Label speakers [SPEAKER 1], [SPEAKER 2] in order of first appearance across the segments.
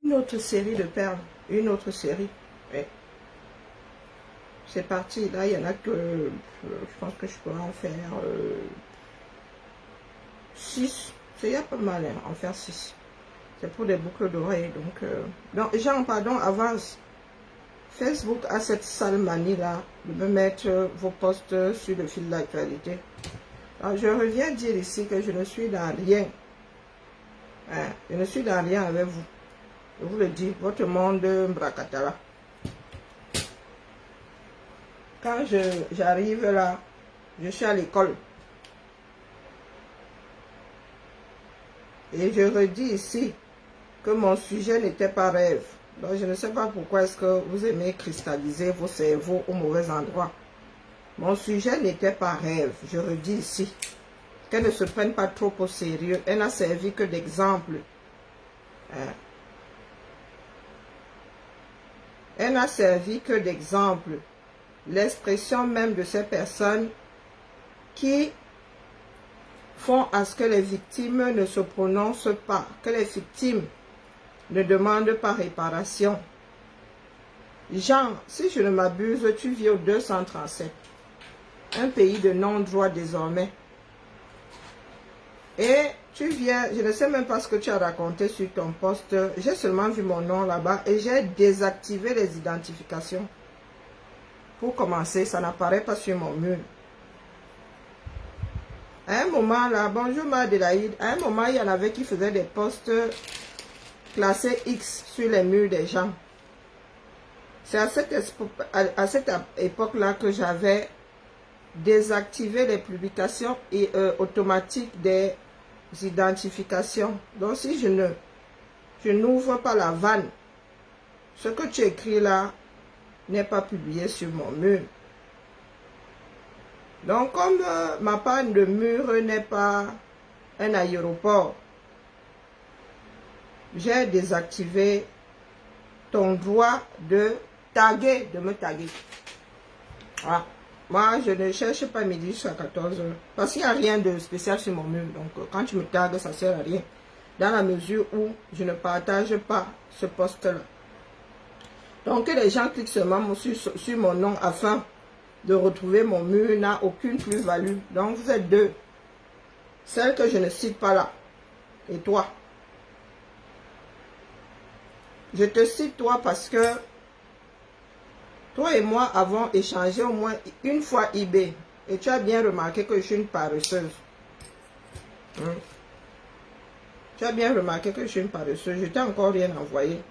[SPEAKER 1] Une autre série de perles, une autre série. Ouais. C'est parti, là il y en a que, je pense que je pourrais en faire 6. C'est pas mal, hein, en faire 6. C'est pour des boucles d'oreilles. Donc, Jean, pardon, avance. Facebook a cette sale manie là de me mettre vos posts sur le fil d'actualité. Alors, je reviens dire ici que je ne suis dans rien. Hein, je ne suis dans rien avec vous. Je vous le dis, votre monde Mbrakatara. Quand j'arrive là, je suis à l'école. Et je redis ici que mon sujet n'était pas rêve. Donc je ne sais pas pourquoi est-ce que vous aimez cristalliser vos cerveaux au mauvais endroit. Mon sujet n'était pas rêve. Je redis ici. Qu'elle ne se prenne pas trop au sérieux. Elle n'a servi que d'exemple. Hein? Elle n'a servi que d'exemple. L'expression même de ces personnes qui font à ce que les victimes ne se prononcent pas, que les victimes ne demandent pas réparation. Jean, si je ne m'abuse, tu vis au 237, un pays de non-droit désormais. Et tu viens, je ne sais même pas ce que tu as raconté sur ton poste, j'ai seulement vu mon nom là-bas et j'ai désactivé les identifications. Pour commencer, ça n'apparaît pas sur mon mur. À un moment là, bonjour Madélaïde, à un moment il y en avait qui faisaient des posts classés X sur les murs des gens. C'est à cette époque-là que j'avais désactivé les publications automatiques des identifications. Donc si je n'ouvre pas la vanne, ce que tu écris là n'est pas publié sur mon mur. Donc comme ma panne de mur n'est pas un aéroport, j'ai désactivé ton droit de taguer, de me taguer. Ah, moi, je ne cherche pas midi jusqu'à 14 h. Parce qu'il n'y a rien de spécial sur mon mur. Donc, quand tu me tagues, ça ne sert à rien. Dans la mesure où je ne partage pas ce poste-là. Donc, que les gens cliquent seulement sur mon nom afin de retrouver mon mur n'a aucune plus-value. Donc, vous êtes deux. Celle que je ne cite pas là. Et toi. Je te cite toi parce que toi et moi avons échangé au moins une fois eBay. Et tu as bien remarqué que je suis une paresseuse. Tu as bien remarqué que je suis une paresseuse. Je t'ai encore rien envoyé.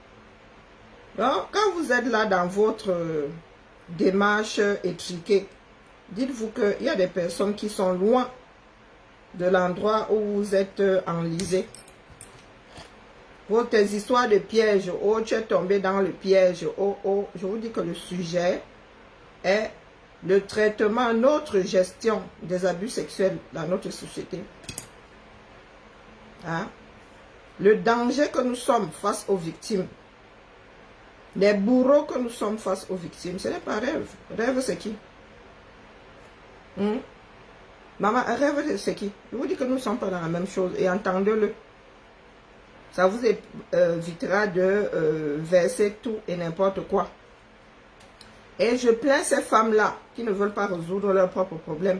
[SPEAKER 1] Donc, quand vous êtes là dans votre démarche étriquée, dites-vous qu'il y a des personnes qui sont loin de l'endroit où vous êtes enlisé. Votre histoires de piège, oh tu es tombé dans le piège, oh oh, je vous dis que le sujet est le traitement, notre gestion des abus sexuels dans notre société. Hein? Le danger que nous sommes face aux victimes, les bourreaux que nous sommes face aux victimes, ce n'est pas rêve. Rêve c'est qui? Maman, rêve c'est qui? Je vous dis que nous ne sommes pas dans la même chose et entendez-le. Ça vous évitera de verser tout et n'importe quoi. Et je plains ces femmes-là qui ne veulent pas résoudre leurs propres problèmes.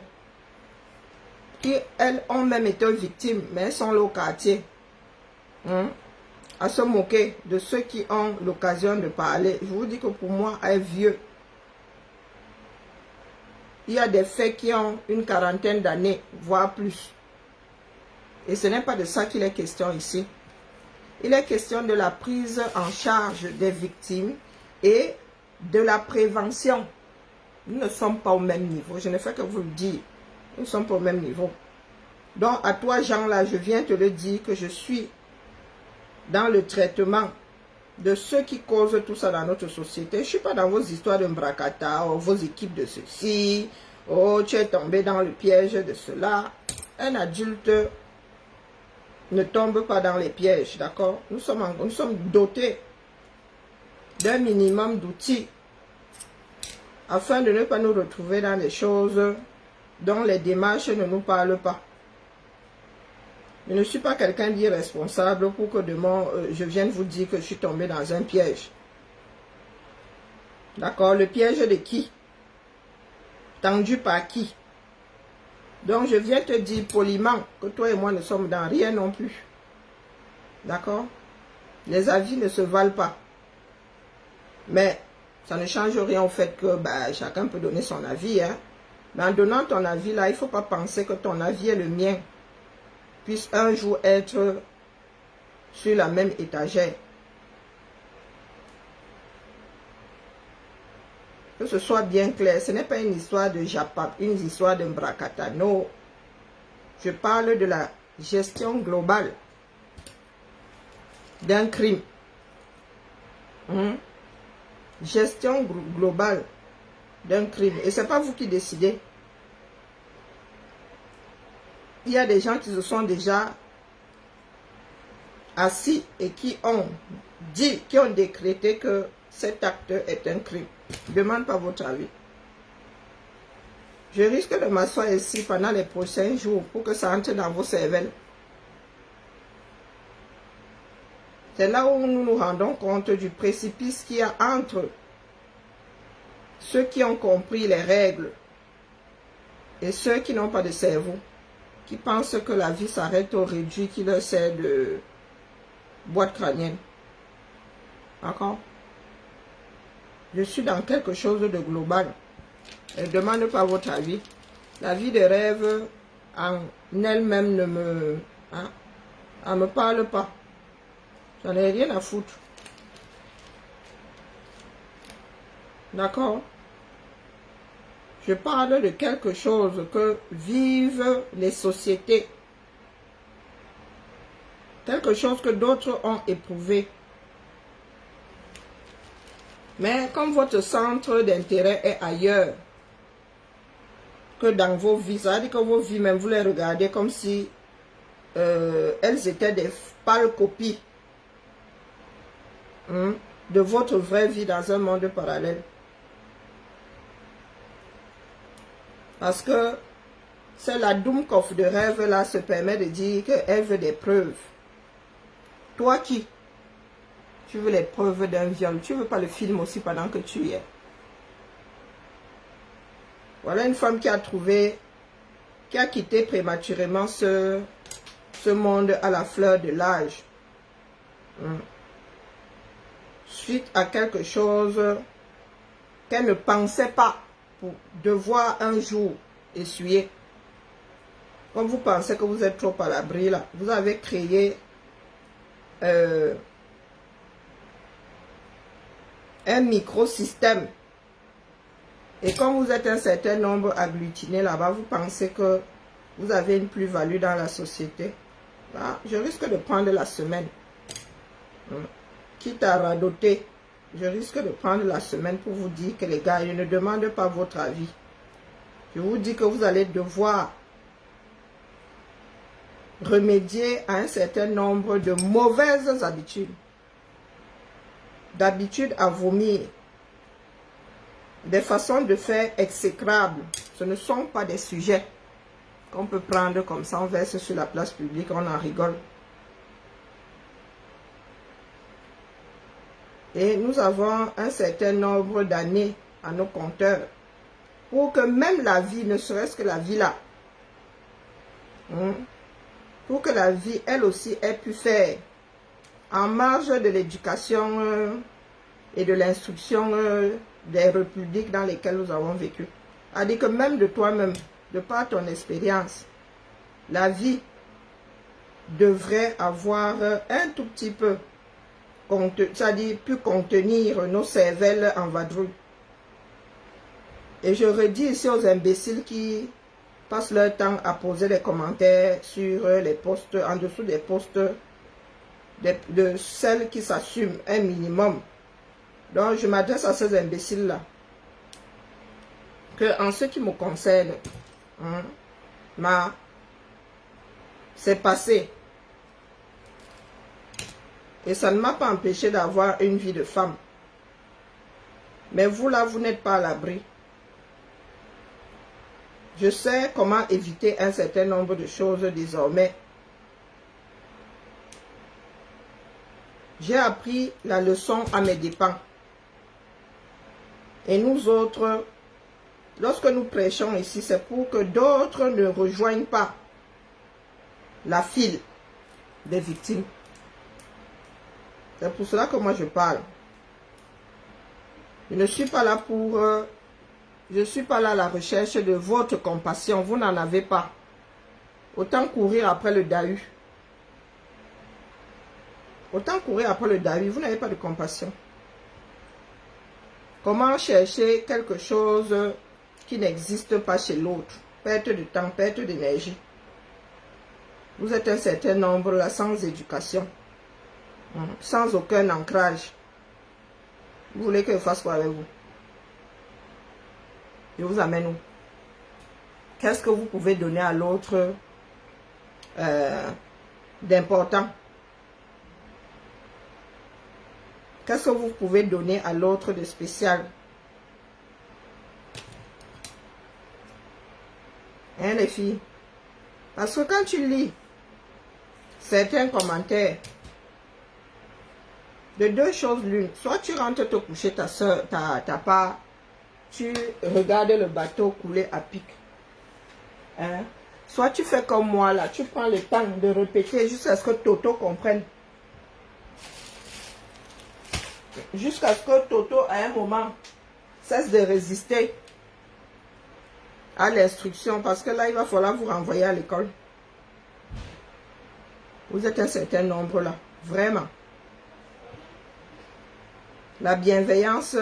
[SPEAKER 1] Qui, elles, ont même été victimes, mais elles sont là au quartier. À se moquer de ceux qui ont l'occasion de parler. Je vous dis que pour moi, un vieux. Il y a des faits qui ont une quarantaine d'années, voire plus. Et ce n'est pas de ça qu'il est question ici. Il est question de la prise en charge des victimes et de la prévention. Nous ne sommes pas au même niveau. Je ne fais que vous le dire. Nous ne sommes pas au même niveau. Donc, à toi, Jean, là, je viens te le dire que je suis dans le traitement de ceux qui causent tout ça dans notre société. Je ne suis pas dans vos histoires de mbrakata, ou vos équipes de ceci. Oh, tu es tombé dans le piège de cela. Un adulte ne tombe pas dans les pièges, d'accord? Nous sommes dotés d'un minimum d'outils afin de ne pas nous retrouver dans des choses dont les démarches ne nous parlent pas. Je ne suis pas quelqu'un d'irresponsable pour que demain, je vienne vous dire que je suis tombé dans un piège. D'accord? Le piège de qui? Tendu par qui? Donc, je viens te dire poliment que toi et moi ne sommes dans rien non plus. D'accord? Les avis ne se valent pas. Mais ça ne change rien au fait que chacun peut donner son avis. Hein? Mais en donnant ton avis, là, il ne faut pas penser que ton avis est le mien. Puisse un jour être sur la même étagère. Que ce soit bien clair, ce n'est pas une histoire de Japap, une histoire de Mbrakata. Non, je parle de la gestion globale d'un crime. Gestion globale d'un crime. Et ce n'est pas vous qui décidez. Il y a des gens qui se sont déjà assis et qui ont dit, qui ont décrété que cet acte est un crime. Je ne demande pas votre avis. Je risque de m'asseoir ici pendant les prochains jours pour que ça entre dans vos cervelles. C'est là où nous nous rendons compte du précipice qu'il y a entre ceux qui ont compris les règles et ceux qui n'ont pas de cerveau, qui pensent que la vie s'arrête au réduit qui leur sert de boîte crânienne. D'accord? Je suis dans quelque chose de global. Je ne demande pas votre avis. La vie de rêve en elle-même ne me... elle me parle pas. J'en ai rien à foutre. D'accord? Je parle de quelque chose que vivent les sociétés. Quelque chose que d'autres ont éprouvé. Mais comme votre centre d'intérêt est ailleurs que dans vos vies, ça veut dire que vos vies, même vous les regardez comme si elles étaient des pâles copies de votre vraie vie dans un monde parallèle. Parce que c'est la Doomkopf de rêve là se permet de dire qu'elle veut des preuves. Toi qui? Tu veux les preuves d'un viol. Tu ne veux pas le film aussi pendant que tu y es. Voilà une femme qui a trouvé, qui a quitté prématurément ce monde à la fleur de l'âge. Suite à quelque chose qu'elle ne pensait pas pour devoir un jour essuyer. Comme vous pensez que vous êtes trop à l'abri là, vous avez créé un microsystème. Et quand vous êtes un certain nombre agglutiné là-bas, vous pensez que vous avez une plus-value dans la société. Là, je risque de prendre la semaine. Quitte à radoter, je risque de prendre la semaine pour vous dire que les gars, je ne demande pas votre avis. Je vous dis que vous allez devoir remédier à un certain nombre de mauvaises habitudes. D'habitude à vomir. Des façons de faire exécrables. Ce ne sont pas des sujets qu'on peut prendre comme ça, on verse sur la place publique, on en rigole. Et nous avons un certain nombre d'années à nos compteurs pour que même la vie, ne serait-ce que la vie là, pour que la vie, elle aussi, ait pu faire en marge de l'éducation et de l'instruction des républiques dans lesquelles nous avons vécu. C'est-à-dire que même de toi-même, de par ton expérience, la vie devrait avoir un tout petit peu, c'est-à-dire pu contenir nos cervelles en vadrouille. Et je redis ici aux imbéciles qui passent leur temps à poser des commentaires sur les posts, en dessous des posts de celles qui s'assument un minimum. Donc je m'adresse à ces imbéciles-là. Que en ce qui me concerne, c'est passé. Et ça ne m'a pas empêché d'avoir une vie de femme. Mais vous là, vous n'êtes pas à l'abri. Je sais comment éviter un certain nombre de choses désormais. J'ai appris la leçon à mes dépens. Et nous autres, lorsque nous prêchons ici, c'est pour que d'autres ne rejoignent pas la file des victimes. C'est pour cela que moi je parle. Je ne suis pas là pour... je ne suis pas là à la recherche de votre compassion. Vous n'en avez pas. Autant courir après le Dahu. Autant courir après le Dahu. Vous n'avez pas de compassion. Comment chercher quelque chose qui n'existe pas chez l'autre? Perte de temps, perte d'énergie. Vous êtes un certain nombre là sans éducation. Sans aucun ancrage. Vous voulez que je fasse quoi avec vous? Je vous amène où? Qu'est-ce que vous pouvez donner à l'autre d'important? Qu'est-ce que vous pouvez donner à l'autre de spécial? Hein, les filles? Parce que quand tu lis certains commentaires, de deux choses l'une, soit tu rentres te coucher ta soeur, ta part, tu regardes le bateau couler à pic. Hein? Soit tu fais comme moi là, tu prends le temps de répéter jusqu'à ce que Toto comprenne. Jusqu'à ce que Toto, à un moment, cesse de résister à l'instruction. Parce que là, il va falloir vous renvoyer à l'école. Vous êtes un certain nombre là. Vraiment. La bienveillance,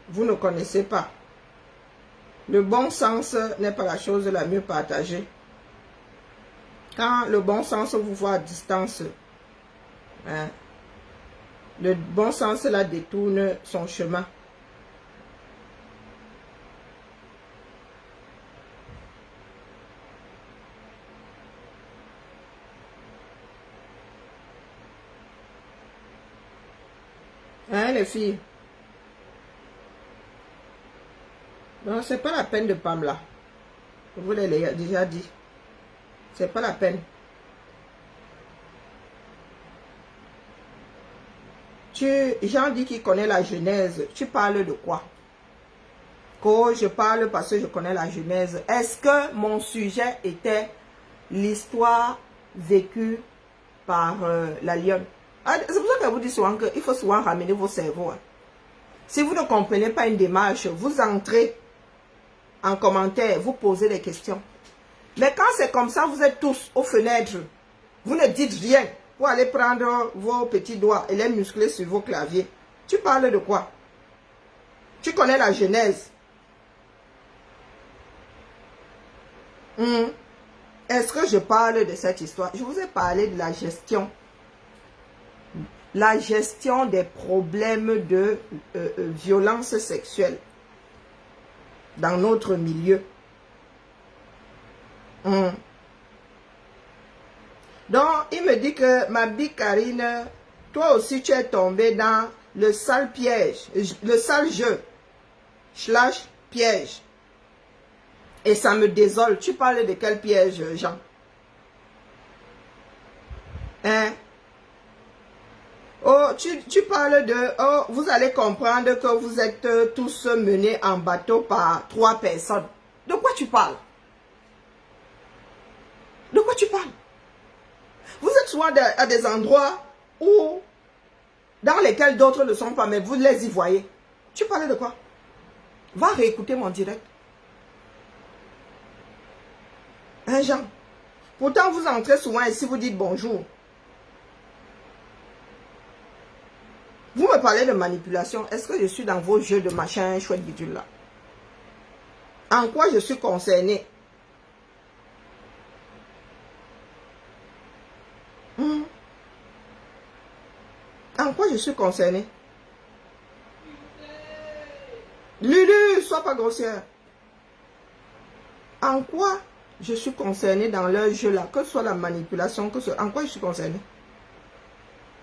[SPEAKER 1] vous ne connaissez pas. Le bon sens n'est pas la chose la mieux partagée. Quand le bon sens vous voit à distance, hein, le bon sens là détourne son chemin. Hein, les filles? Non, c'est pas la peine de Pamela. Je vous l'ai déjà dit. C'est pas la peine. Jean dit qu'il connaît la Genèse. Tu parles de quoi? Que je parle parce que je connais la Genèse. Est-ce que mon sujet était l'histoire vécue par la lionne? C'est pour ça que je vous dis souvent qu'il faut souvent ramener vos cerveaux. Hein. Si vous ne comprenez pas une démarche, vous entrez en commentaire, vous posez des questions. Mais quand c'est comme ça, vous êtes tous aux fenêtres. Vous ne dites rien. Vous allez prendre vos petits doigts et les muscler sur vos claviers. Tu parles de quoi? Tu connais la Genèse. Est-ce que je parle de cette histoire? Je vous ai parlé de la gestion. La gestion des problèmes de violence sexuelle dans notre milieu. Donc, il me dit que ma bille Karine, toi aussi tu es tombé dans le sale piège, le sale jeu, / piège. Et ça me désole. Tu parles de quel piège, Jean? Hein? Oh, tu parles de... Oh, vous allez comprendre que vous êtes tous menés en bateau par 3 personnes. De quoi tu parles? De quoi tu parles? Vous êtes souvent à des endroits où, dans lesquels d'autres ne sont pas, mais vous les y voyez. Tu parles de quoi? Va réécouter mon direct. Hein, Jean? Pourtant, vous entrez souvent ici, vous dites bonjour. Vous me parlez de manipulation. Est-ce que je suis dans vos jeux de machin chouette bidule là? En quoi je suis concerné? En quoi je suis concerné? Lulu, sois pas grossière. En quoi je suis concerné dans leur jeu là? Que ce soit la manipulation, en quoi je suis concerné?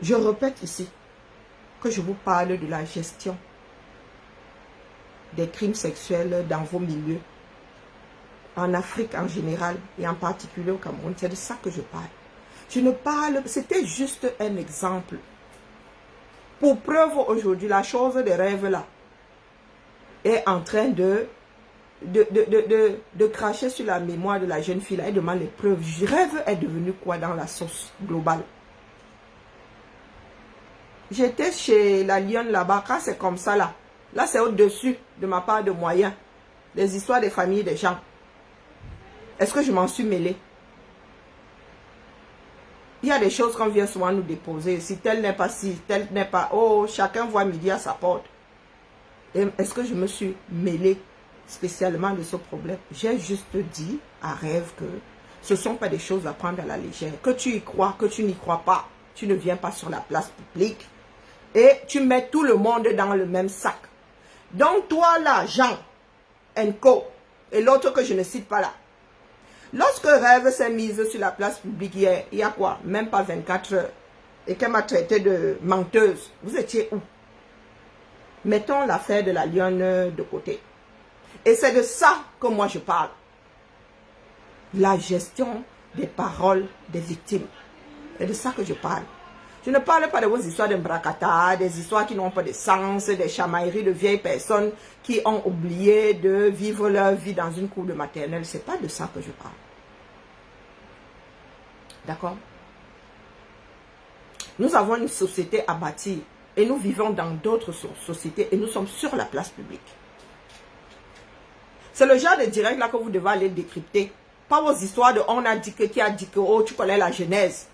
[SPEAKER 1] Je répète ici que je vous parle de la gestion des crimes sexuels dans vos milieux, en Afrique en général et en particulier au Cameroun. C'est de ça que je parle. Je ne parle, c'était juste un exemple. Pour preuve, aujourd'hui, la chose des rêves là est en train de cracher sur la mémoire de la jeune fille là. Elle demande les preuves. Rêve est devenu quoi dans la sauce globale? J'étais chez la lionne là-bas, quand c'est comme ça là. Là, c'est au-dessus de ma part de moyens. Les histoires des familles des gens. Est-ce que je m'en suis mêlée? Il y a des choses qu'on vient souvent nous déposer. Si tel n'est pas si, tel n'est pas... Oh, chacun voit midi à sa porte. Est-ce que je me suis mêlée spécialement de ce problème? J'ai juste dit à Rêve que ce ne sont pas des choses à prendre à la légère. Que tu y crois, que tu n'y crois pas. Tu ne viens pas sur la place publique. Et tu mets tout le monde dans le même sac. Donc toi là, Jean, Enco, et l'autre que je ne cite pas là. Lorsque Rêve s'est mise sur la place publique hier, il y a quoi? Même pas 24 heures. Et qu'elle m'a traité de menteuse. Vous étiez où? Mettons l'affaire de la lionne de côté. Et c'est de ça que moi je parle. La gestion des paroles des victimes. C'est de ça que je parle. Je ne parle pas de vos histoires de bracata, des histoires qui n'ont pas de sens, des chamailleries de vieilles personnes qui ont oublié de vivre leur vie dans une cour de maternelle. Ce n'est pas de ça que je parle. D'accord? Nous avons une société à bâtir et nous vivons dans d'autres sociétés et nous sommes sur la place publique. C'est le genre de direct là que vous devez aller décrypter. Pas vos histoires de on a dit que, qui a dit que, oh, tu connais la genèse.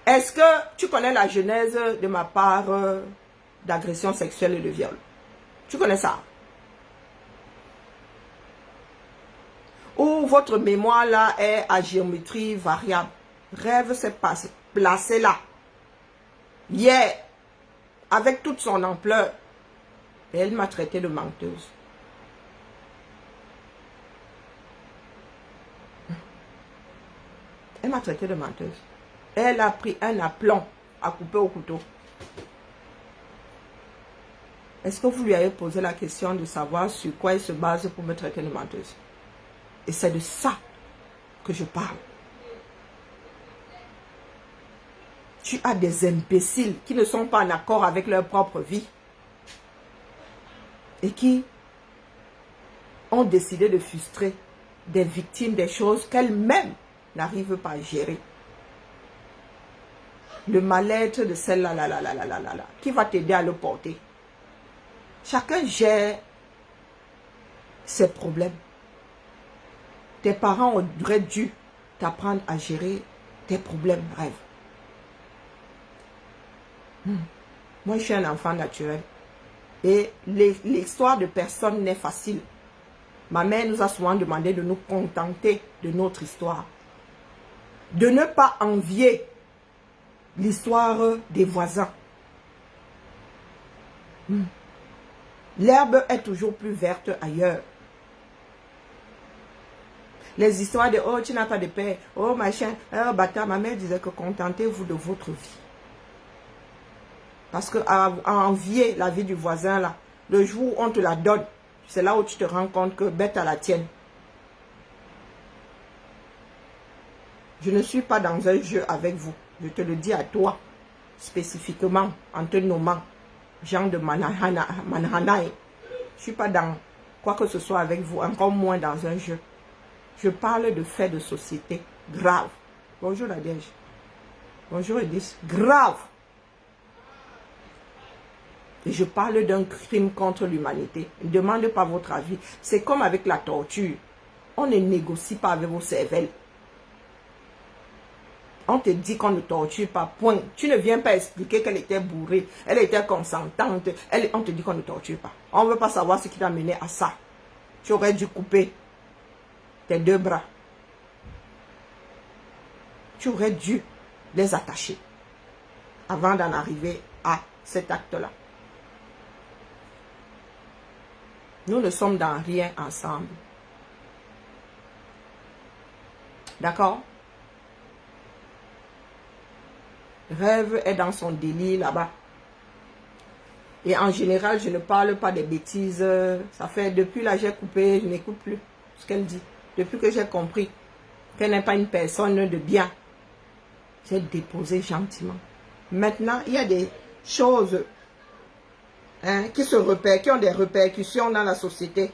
[SPEAKER 1] Est-ce que tu connais la genèse de ma part d'agression sexuelle et de viol? Tu connais ça? Ou votre mémoire là est à géométrie variable? Rêve s'est placé là. Hier, avec toute son ampleur, et elle m'a traité de menteuse. Elle m'a traité de menteuse. Elle a pris un aplomb à couper au couteau. Est-ce que vous lui avez posé la question de savoir sur quoi elle se base pour me traiter de menteuse? Et c'est de ça que je parle. Tu as des imbéciles qui ne sont pas en accord avec leur propre vie. Et qui ont décidé de frustrer des victimes des choses qu'elles-mêmes n'arrivent pas à gérer. Le mal-être de celle-là, qui va t'aider à le porter. Chacun gère ses problèmes. Tes parents auraient dû t'apprendre à gérer tes problèmes, Rêve. Moi, je suis un enfant naturel. Et l'histoire de personne n'est facile. Ma mère nous a souvent demandé de nous contenter de notre histoire. De ne pas envier l'histoire des voisins. L'herbe est toujours plus verte ailleurs. Les histoires de « oh, tu n'as pas de père, oh, machin, oh, bâtard », ma mère disait que contentez-vous de votre vie. Parce que à envier la vie du voisin, là, le jour où on te la donne, c'est là où tu te rends compte que bête à la tienne. Je ne suis pas dans un jeu avec vous. Je te le dis à toi, spécifiquement, en te nommant Jean de Manhanaï. Je ne suis pas dans quoi que ce soit avec vous, encore moins dans un jeu. Je parle de faits de société graves. Bonjour Nadège. Bonjour Edith. Grave. Et je parle d'un crime contre l'humanité. Ne demande pas votre avis. C'est comme avec la torture. On ne négocie pas avec vos cervelles. On te dit qu'on ne torture pas, point. Tu ne viens pas expliquer qu'elle était bourrée, elle était consentante. On te dit qu'on ne torture pas. On ne veut pas savoir ce qui t'a mené à ça. Tu aurais dû couper tes 2 bras. Tu aurais dû les attacher avant d'en arriver à cet acte-là. Nous ne sommes dans rien ensemble. D'accord? Rêve est dans son délire là-bas. Et en général, je ne parle pas des bêtises. Ça fait depuis là, j'ai coupé, je n'écoute plus ce qu'elle dit. Depuis que j'ai compris qu'elle n'est pas une personne de bien, j'ai déposé gentiment. Maintenant, il y a des choses hein, qui se repèrent, qui ont des répercussions dans la société.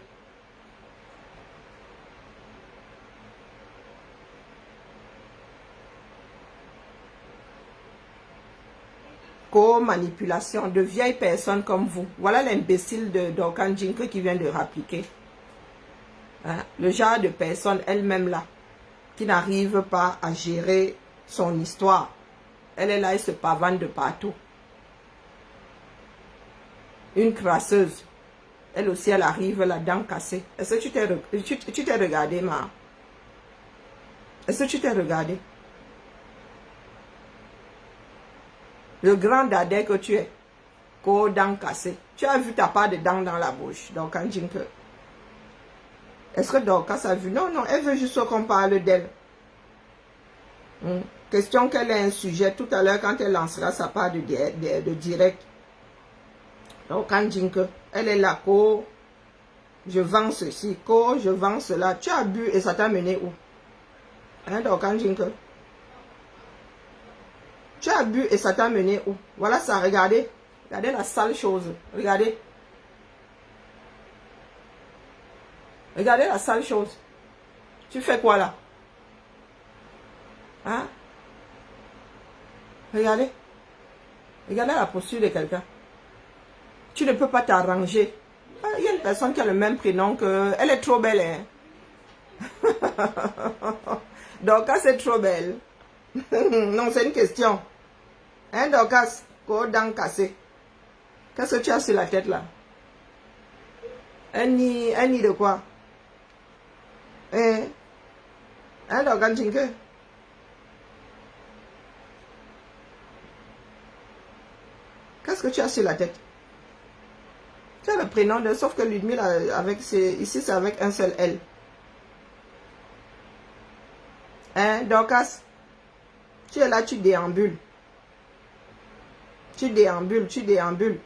[SPEAKER 1] Co-manipulation de vieilles personnes comme vous. Voilà l'imbécile d'Orkan Jinke qui vient de rappliquer. Hein, le genre de personne elle-même là, qui n'arrive pas à gérer son histoire. Elle est là, elle se pavane de partout. Une crasseuse. Elle aussi, elle arrive, la dent cassée. Est-ce que tu t'es regardé, ma? Est-ce que tu t'es regardé? Le grand dadais que tu es, qu'aux dents cassées. Tu as vu ta part de dents dans la bouche, donc en Jinke. Est-ce que Dorcas a vu? Non, non, elle veut juste qu'on parle d'elle. Question qu'elle ait un sujet tout à l'heure quand elle lancera sa part de direct. Donc en Jinke, elle est là, qu'au je vends ceci, qu'au je vends cela. Tu as bu et ça t'a mené où? Hein, donc en Jinke? Tu as bu et ça t'a mené où? Voilà ça, regardez. Regardez la sale chose. Regardez. Regardez la sale chose. Tu fais quoi là? Hein? Regardez. Regardez la posture de quelqu'un. Tu ne peux pas t'arranger. Il y a une personne qui a le même prénom que... Elle est trop belle, hein? Dorcas est trop belle. Non, c'est une question. Hein, Dorcas? Dents cassées. Qu'est-ce que tu as sur la tête là? Un nid de quoi? Hein? Hein, Dorcas Jinke? Qu'est-ce que tu as sur la tête? Tu as le prénom de... Sauf que Ludmille, ici, c'est avec un seul L. Hein, Dorcas? Tu es là, tu déambules. Tu déambules, tu déambules.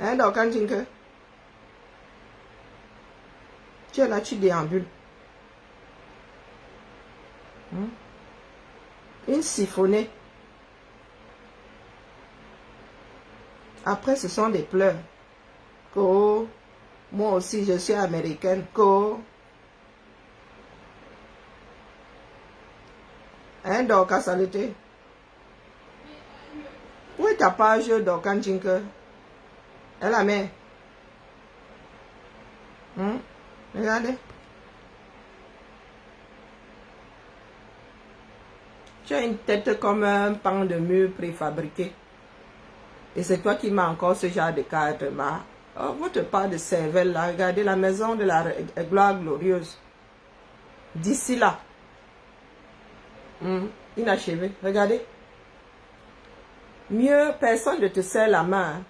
[SPEAKER 1] Hein, Dorcas Jinke? Tu es là, tu déambules. Une siphonnée. Après, ce sont des pleurs. Moi aussi, je suis américaine. Hein, Dorcas Saleté? Où est ta page d'Orkan Jinke? Elle la met. Regardez. Tu as une tête comme un pan de mur préfabriqué. Et c'est toi qui m'as encore ce genre de carte. Oh, votre part de cervelle là, regardez la maison de la gloire glorieuse. D'ici là. Inachevé. Regardez. Mieux, personne ne te serre la main.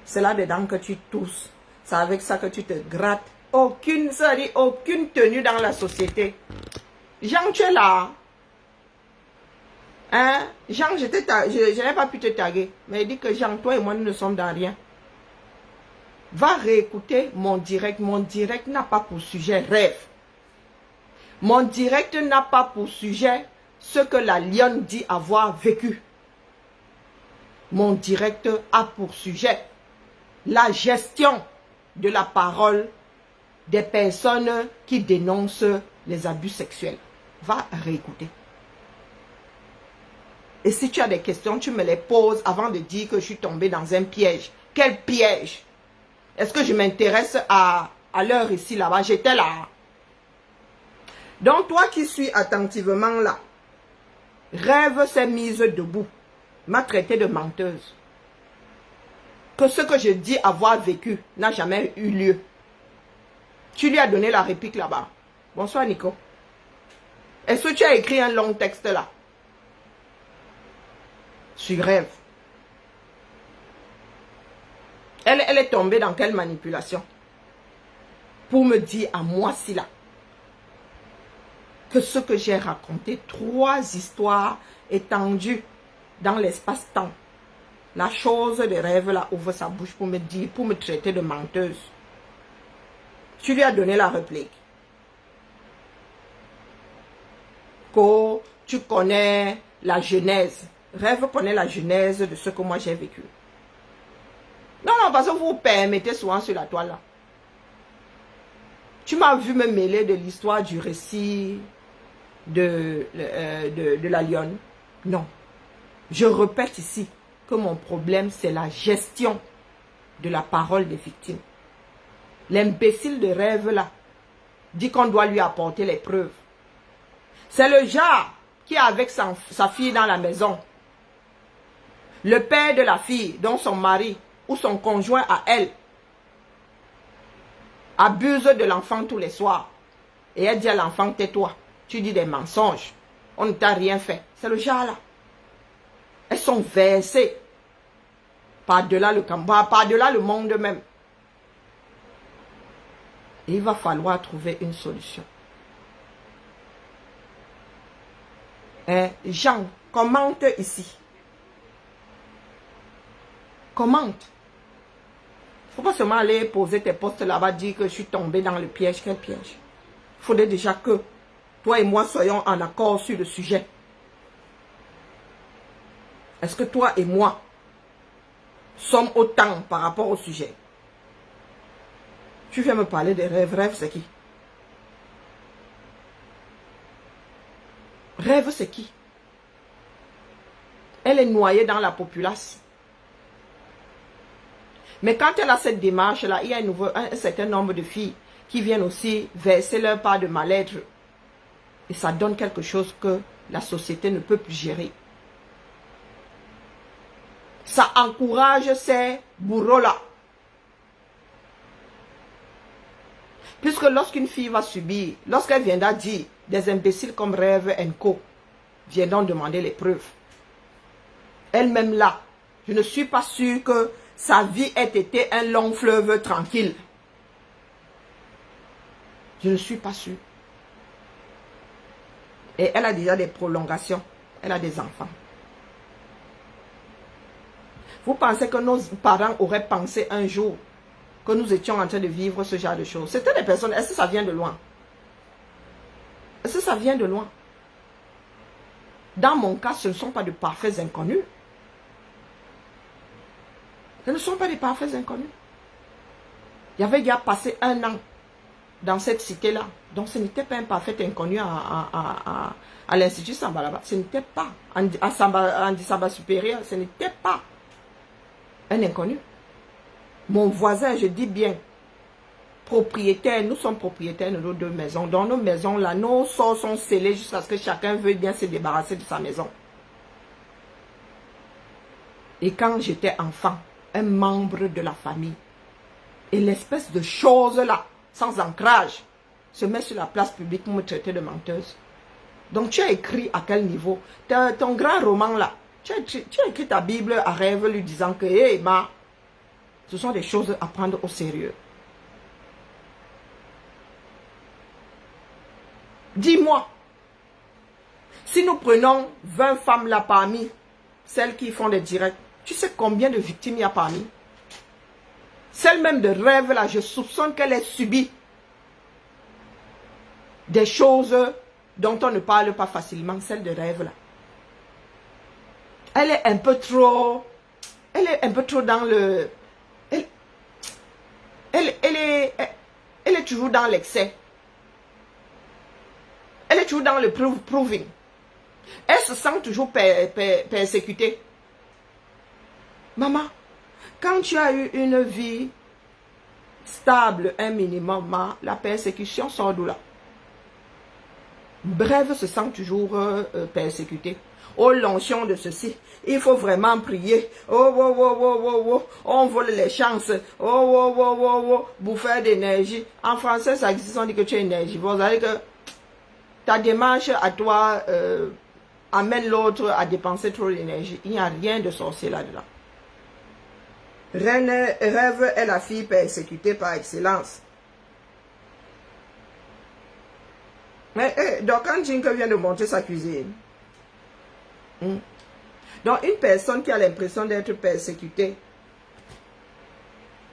[SPEAKER 1] C'est là dedans que tu tousses. C'est avec ça que tu te grattes. Aucune tenue dans la société. Jean, tu es là. Hein? Jean, je n'ai pas pu te taguer. Mais il dit que Jean, toi et moi, nous ne sommes dans rien. Va réécouter mon direct. Mon direct n'a pas pour sujet rêve. Mon direct n'a pas pour sujet ce que la lionne dit avoir vécu. Mon direct a pour sujet la gestion de la parole des personnes qui dénoncent les abus sexuels. Va réécouter. Et si tu as des questions, tu me les poses avant de dire que je suis tombée dans un piège. Quel piège? Est-ce que je m'intéresse à l'heure ici, là-bas? J'étais là. Donc, toi qui suis attentivement là, Rêve s'est mise debout, m'a traité de menteuse. Que ce que je dis avoir vécu n'a jamais eu lieu. Tu lui as donné la réplique là-bas. Bonsoir Nico. Est-ce que tu as écrit un long texte là? Sur Rêve. Elle est tombée dans quelle manipulation? Pour me dire à moi si là que ce que j'ai raconté, 3 histoires étendues dans l'espace-temps. La chose de Rêve là ouvre sa bouche pour me dire, pour me traiter de menteuse. Tu lui as donné la réplique. Que tu connais la genèse Rêve connaît la genèse de ce que moi j'ai vécu. Non, non, parce que vous vous permettez souvent sur la toile là. Tu m'as vu me mêler de l'histoire du récit de la lionne. Non. Je répète ici que mon problème, c'est la gestion de la parole des victimes. L'imbécile de rêve là dit qu'on doit lui apporter les preuves. C'est le genre qui est avec sa fille dans la maison. Le père de la fille, dont son mari ou son conjoint à elle, abuse de l'enfant tous les soirs. Et elle dit à l'enfant, tais-toi, tu dis des mensonges. On ne t'a rien fait. C'est le genre là. Elles sont versées par-delà le monde même. Et il va falloir trouver une solution. Jean, commente ici. Commente. Il ne faut pas seulement aller poser tes postes là-bas, dire que je suis tombé dans le piège. Quel piège? Il faudrait déjà que toi et moi soyons en accord sur le sujet. Est-ce que toi et moi sommes autant par rapport au sujet? Tu viens me parler des rêves. Rêve, c'est qui? Rêve, c'est qui? Elle est noyée dans la populace. Mais quand elle a cette démarche-là, il y a un certain nombre de filles qui viennent aussi verser leur part de mal-être. Et ça donne quelque chose que la société ne peut plus gérer. Ça encourage ces bourreaux-là. Puisque lorsqu'une fille va subir, lorsqu'elle viendra dire, des imbéciles comme Rêve & Co. viendront demander les preuves. Elle-même là, je ne suis pas sûre que sa vie ait été un long fleuve tranquille. Je ne suis pas sûre. Et elle a déjà des prolongations. Elle a des enfants. Vous pensez que nos parents auraient pensé un jour que nous étions en train de vivre ce genre de choses? C'était des personnes, est-ce que ça vient de loin? Est-ce que ça vient de loin? Dans mon cas, ce ne sont pas de parfaits inconnus. Ce ne sont pas des parfaits inconnus. Il y avait déjà passé 1 an dans cette cité-là. Donc ce n'était pas un parfait inconnu à l'Institut Sambalaba. Ce n'était pas. En Samba supérieur, ce n'était pas un inconnu. Mon voisin, je dis bien, propriétaire, nous sommes propriétaires de nos 2 maisons. Dans nos maisons, là, nos sorts sont scellés jusqu'à ce que chacun veuille bien se débarrasser de sa maison. Et quand j'étais enfant, un membre de la famille, et l'espèce de chose-là, sans ancrage, se met sur la place publique pour me traiter de menteuse. Donc tu as écrit à quel niveau? Ton grand roman là, tu as écrit ta Bible à Rêve lui disant que, hey, ce sont des choses à prendre au sérieux. Dis-moi, si nous prenons 20 femmes là parmi celles qui font des directs, tu sais combien de victimes il y a parmi? Celle même de Rêve là, je soupçonne qu'elle ait subi des choses dont on ne parle pas facilement, celle de Rêve là. Elle est un peu trop dans le... Elle est toujours dans l'excès. Elle est toujours dans le proving. Elle se sent toujours persécutée. Maman, quand tu as eu une vie stable, un minimum, la persécution sort d'où là? Bref, se sent toujours persécuté. Oh, l'onction de ceci, il faut vraiment prier. Oh, oh, oh, oh, oh, oh, on vole les chances. Oh, oh, oh, oh, oh, bouffeur d'énergie. En français, ça existe, on dit que tu es énergivore. C'est-à-dire que ta démarche à toi amène l'autre à dépenser trop d'énergie. Il n'y a rien de sorcier là-dedans. Rêve est la fille persécutée par excellence. Mais donc quand Jinke vient de monter sa cuisine, donc une personne qui a l'impression d'être persécutée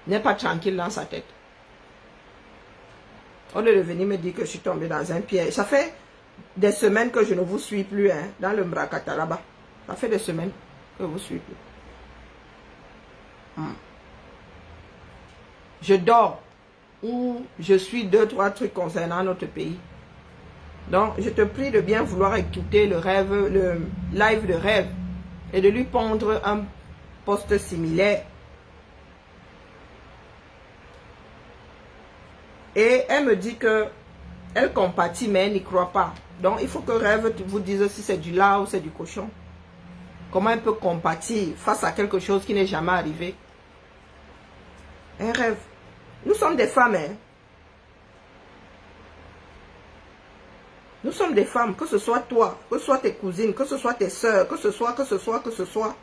[SPEAKER 1] n'est pas tranquille dans sa tête. On est venu me dire que je suis tombée dans un piège. Ça fait des semaines que je ne vous suis plus dans le Mbrakatalaba. Ça fait des semaines que vous suivez. Je dors ou je suis 2-3 trucs concernant notre pays. Donc, je te prie de bien vouloir écouter le live de rêve et de lui pondre un poste similaire. Et elle me dit que elle compatit, mais elle n'y croit pas. Donc, il faut que rêve vous dise si c'est du lard ou c'est du cochon. Comment elle peut compatir face à quelque chose qui n'est jamais arrivé. Un rêve. Nous sommes des femmes, hein. Nous sommes des femmes, que ce soit toi, que ce soit tes cousines, que ce soit tes soeurs, que ce soit.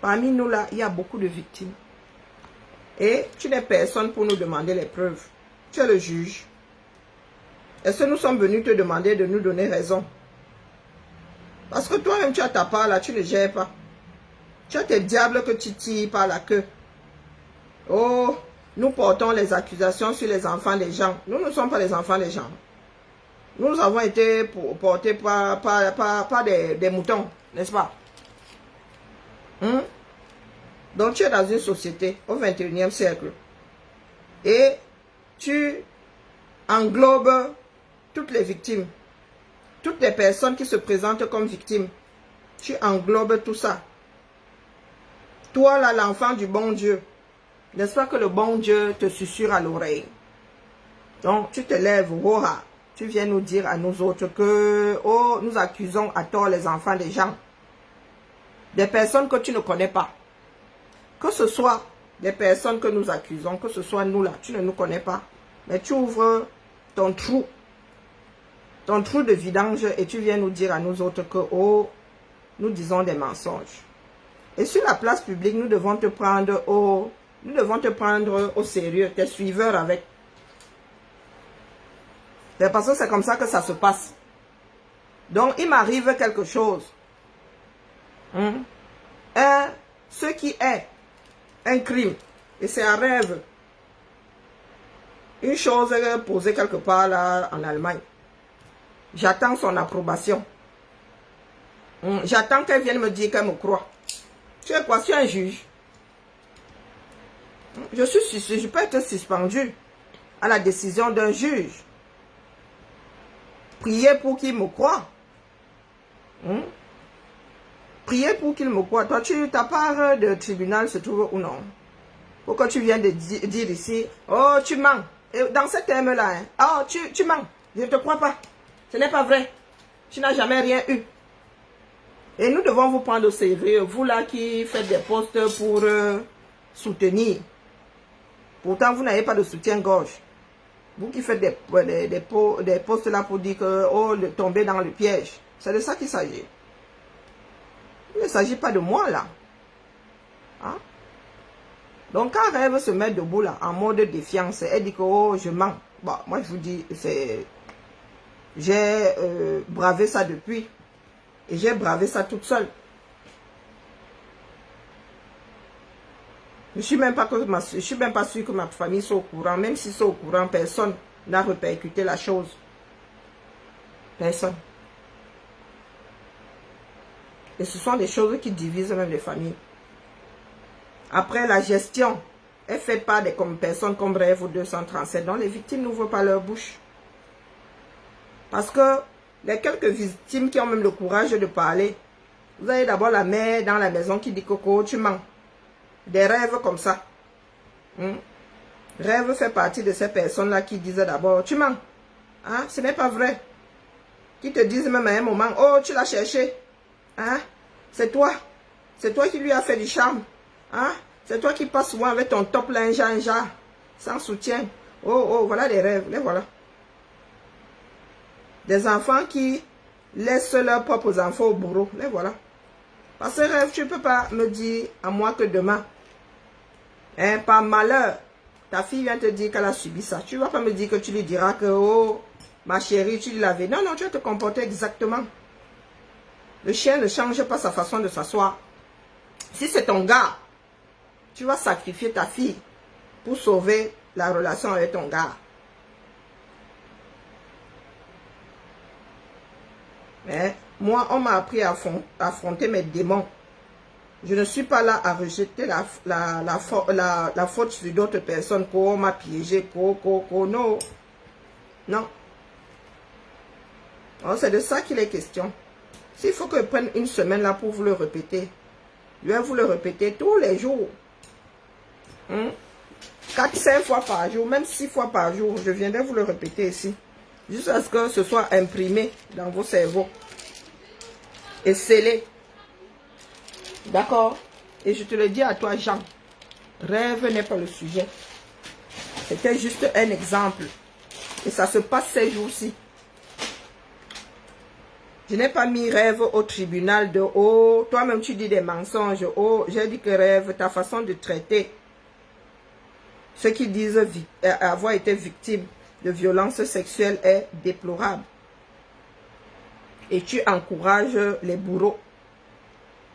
[SPEAKER 1] Parmi nous là, il y a beaucoup de victimes. Et tu n'es personne pour nous demander les preuves. Tu es le juge. Est-ce que nous sommes venus te demander de nous donner raison? Parce que toi-même, tu as ta part là, tu ne gères pas. Tu as tes diables que tu tires par la queue. Oh, nous portons les accusations sur les enfants des gens. Nous ne sommes pas les enfants des gens. Nous avons été portés par des moutons, n'est-ce pas? Donc tu es dans une société au 21e siècle. Et tu englobes toutes les victimes. Toutes les personnes qui se présentent comme victimes. Tu englobes tout ça. Toi là, l'enfant du bon Dieu. N'est-ce pas que le bon Dieu te susurre à l'oreille? Donc tu te lèves, Roha. Tu viens nous dire à nous autres que oh, nous accusons à tort les enfants des gens. Des personnes que tu ne connais pas. Que ce soit des personnes que nous accusons, que ce soit nous là, tu ne nous connais pas. Mais tu ouvres ton trou de vidange et tu viens nous dire à nous autres que oh, nous disons des mensonges. Et sur la place publique, nous devons te prendre au sérieux, tes suiveurs avec. C'est parce que c'est comme ça que ça se passe. Donc, il m'arrive quelque chose. Ce qui est un crime, et c'est un rêve. Une chose posée quelque part là en Allemagne. J'attends son approbation. J'attends qu'elle vienne me dire qu'elle me croit. Tu es quoi? Tu es un juge. Je peux être suspendu à la décision d'un juge. Priez pour qu'il me croie. Priez pour qu'il me croie. Toi, ta part de tribunal se trouve ou non? Pourquoi tu viens de dire ici, oh, tu mens. Et dans ce thème-là, hein, oh, tu mens. Je ne te crois pas. Ce n'est pas vrai. Tu n'as jamais rien eu. Et nous devons vous prendre au sérieux. Vous là qui faites des postes pour soutenir. Pourtant, vous n'avez pas de soutien-gorge. Vous qui faites des postes là pour dire que, oh, de tomber dans le piège. C'est de ça qu'il s'agit. Il ne s'agit pas de moi là. Hein? Donc quand Rêve se met debout là, en mode défiance, elle dit que, oh, je mens. Bon, moi je vous dis, j'ai bravé ça depuis. Et j'ai bravé ça toute seule. Je ne suis même pas sûre que ma famille soit au courant. Même si c'est au courant, personne n'a répercuté la chose. Personne. Et ce sont des choses qui divisent même les familles. Après, la gestion est faite par des personnes comme Rêve ou 237, dont les victimes n'ouvrent pas leur bouche. Parce que les quelques victimes qui ont même le courage de parler, vous avez d'abord la mère dans la maison qui dit Coco, tu mens. Des rêves comme ça. Rêve fait partie de ces personnes-là qui disent d'abord, tu mens. Hein? Ce n'est pas vrai. Qui te disent même à un moment, oh, tu l'as cherché. Hein? C'est toi. C'est toi qui lui as fait du charme. Hein? C'est toi qui passes souvent avec ton top linge sans soutien. Oh, voilà des rêves. Les voilà. Des enfants qui laissent leurs propres enfants au bourreau. Les voilà. Parce que Rêve, tu ne peux pas me dire à moi que demain, hein, par malheur, ta fille vient te dire qu'elle a subi ça. Tu ne vas pas me dire que tu lui diras que, oh, ma chérie, tu l'avais. Non, tu vas te comporter exactement. Le chien ne change pas sa façon de s'asseoir. Si c'est ton gars, tu vas sacrifier ta fille pour sauver la relation avec ton gars. Mais Moi, on m'a appris à affronter mes démons. Je ne suis pas là à rejeter la faute sur d'autres personnes. Qu'on m'a piégé, non. Non. C'est de ça qu'il est question. S'il faut que je prenne une semaine là pour vous le répéter, je vais vous le répéter tous les jours. 4-5 fois par jour, même 6 fois par jour, je viendrai vous le répéter ici. Jusqu'à ce que ce soit imprimé dans vos cerveaux. Et scellé. D'accord? Et je te le dis à toi, Jean. Rêve n'est pas le sujet. C'était juste un exemple. Et ça se passe ces jours-ci. Je n'ai pas mis rêve au tribunal de oh, toi-même tu dis des mensonges. Oh, j'ai dit que rêve, ta façon de traiter ceux qui disent avoir été victime de violences sexuelles est déplorable. Et tu encourages les bourreaux,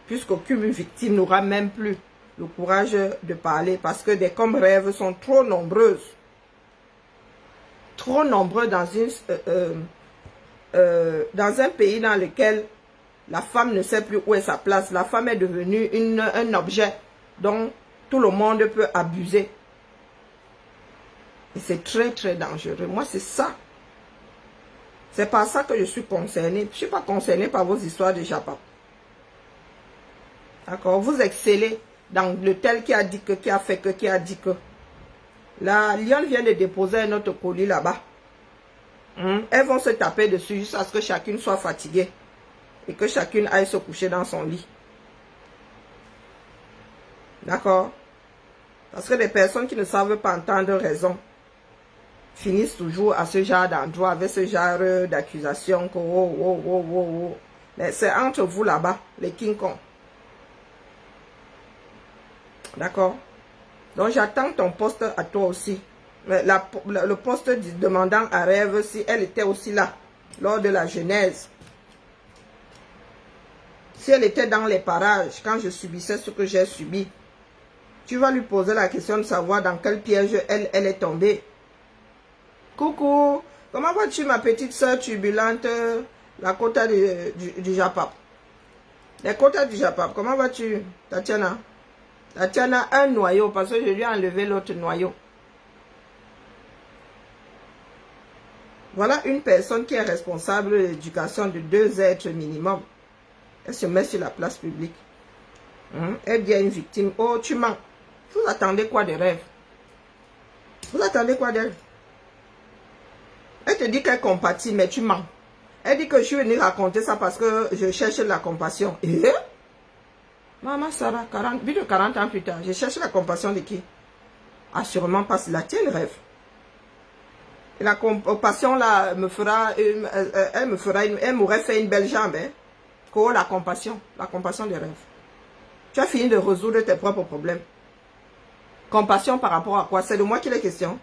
[SPEAKER 1] puisqu'aucune victime n'aura même plus le courage de parler, parce que des comme rêves sont trop nombreuses. Trop nombreux dans un pays dans lequel la femme ne sait plus où est sa place. La femme est devenue un objet dont tout le monde peut abuser. Et c'est très très dangereux. Moi c'est ça. C'est par ça que je suis concernée. Je ne suis pas concernée par vos histoires de Japap. D'accord? Vous excellez dans le tel qui a dit que, qui a fait que, qui a dit que. La Lyon vient de déposer un autre colis là-bas. Elles vont se taper dessus jusqu'à ce que chacune soit fatiguée. Et que chacune aille se coucher dans son lit. D'accord? Parce que les personnes qui ne savent pas entendre raison finissent toujours à ce genre d'endroit avec ce genre d'accusation que Mais c'est entre vous là-bas, les King Kong. D'accord? Donc j'attends ton poste à toi aussi. Le poste demandant à Rêve si elle était aussi là lors de la genèse. Si elle était dans les parages quand je subissais ce que j'ai subi. Tu vas lui poser la question de savoir dans quel piège elle est tombée. Coucou, comment vas-tu ma petite soeur turbulente, la quota du Japap? Les quotas du Japap, comment vas-tu, Tatiana? Tatiana, un noyau, parce que je lui ai enlevé l'autre noyau. Voilà une personne qui est responsable de l'éducation de 2 êtres minimum. Elle se met sur la place publique. Elle dit à une victime, oh tu mens. Vous attendez quoi des rêves? Vous attendez quoi d'elle? Elle te dit qu'elle compatit, mais tu mens. Elle dit que je suis venue raconter ça parce que je cherche la compassion. Et Maman Sarah, plus de 40 ans plus tard, je cherche la compassion de qui? Assurément pas la tienne, rêve. Et la compassion là me fera, elle m'aurait fait une belle jambe. Hein? Quoi, la compassion des rêves. Tu as fini de résoudre tes propres problèmes. Compassion par rapport à quoi? C'est de moi qu'il est question.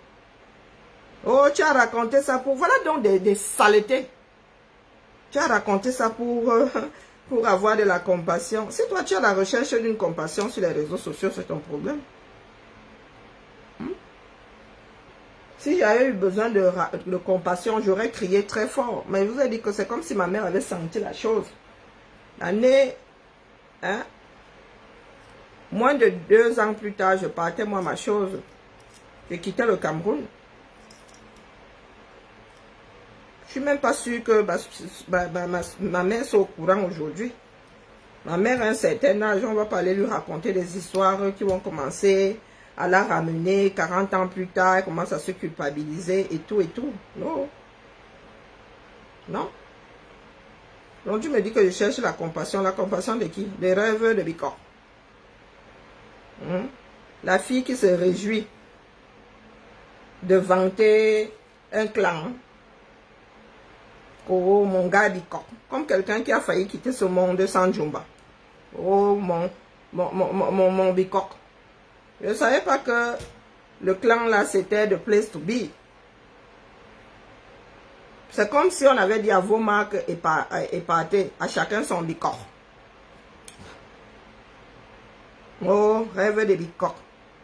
[SPEAKER 1] Oh, tu as raconté ça pour... Voilà donc des saletés. Tu as raconté ça pour avoir de la compassion. Si toi, tu as la recherche d'une compassion sur les réseaux sociaux, c'est ton problème. Si j'avais eu besoin de compassion, j'aurais crié très fort. Mais je vous ai dit que c'est comme si ma mère avait senti la chose. L'année... moins de 2 ans plus tard, je partais moi ma chose. Je quittais le Cameroun. Je suis même pas sûre que ma mère soit au courant aujourd'hui. Ma mère a un certain âge, on va pas aller lui raconter des histoires qui vont commencer à la ramener 40 ans plus tard, elle commence à se culpabiliser et tout et tout. Non. Non. Donc tu me dis que je cherche la compassion de qui? Des rêves de Bicor. La fille qui se réjouit de vanter un clan. Oh, mon gars Bicor. Comme quelqu'un qui a failli quitter ce monde sans Jumba. Oh, mon Bicor. Je ne savais pas que le clan là, c'était the place to be. C'est comme si on avait dit à vos marques épartées, à chacun son Bicor. Oh, rêve de Bicor.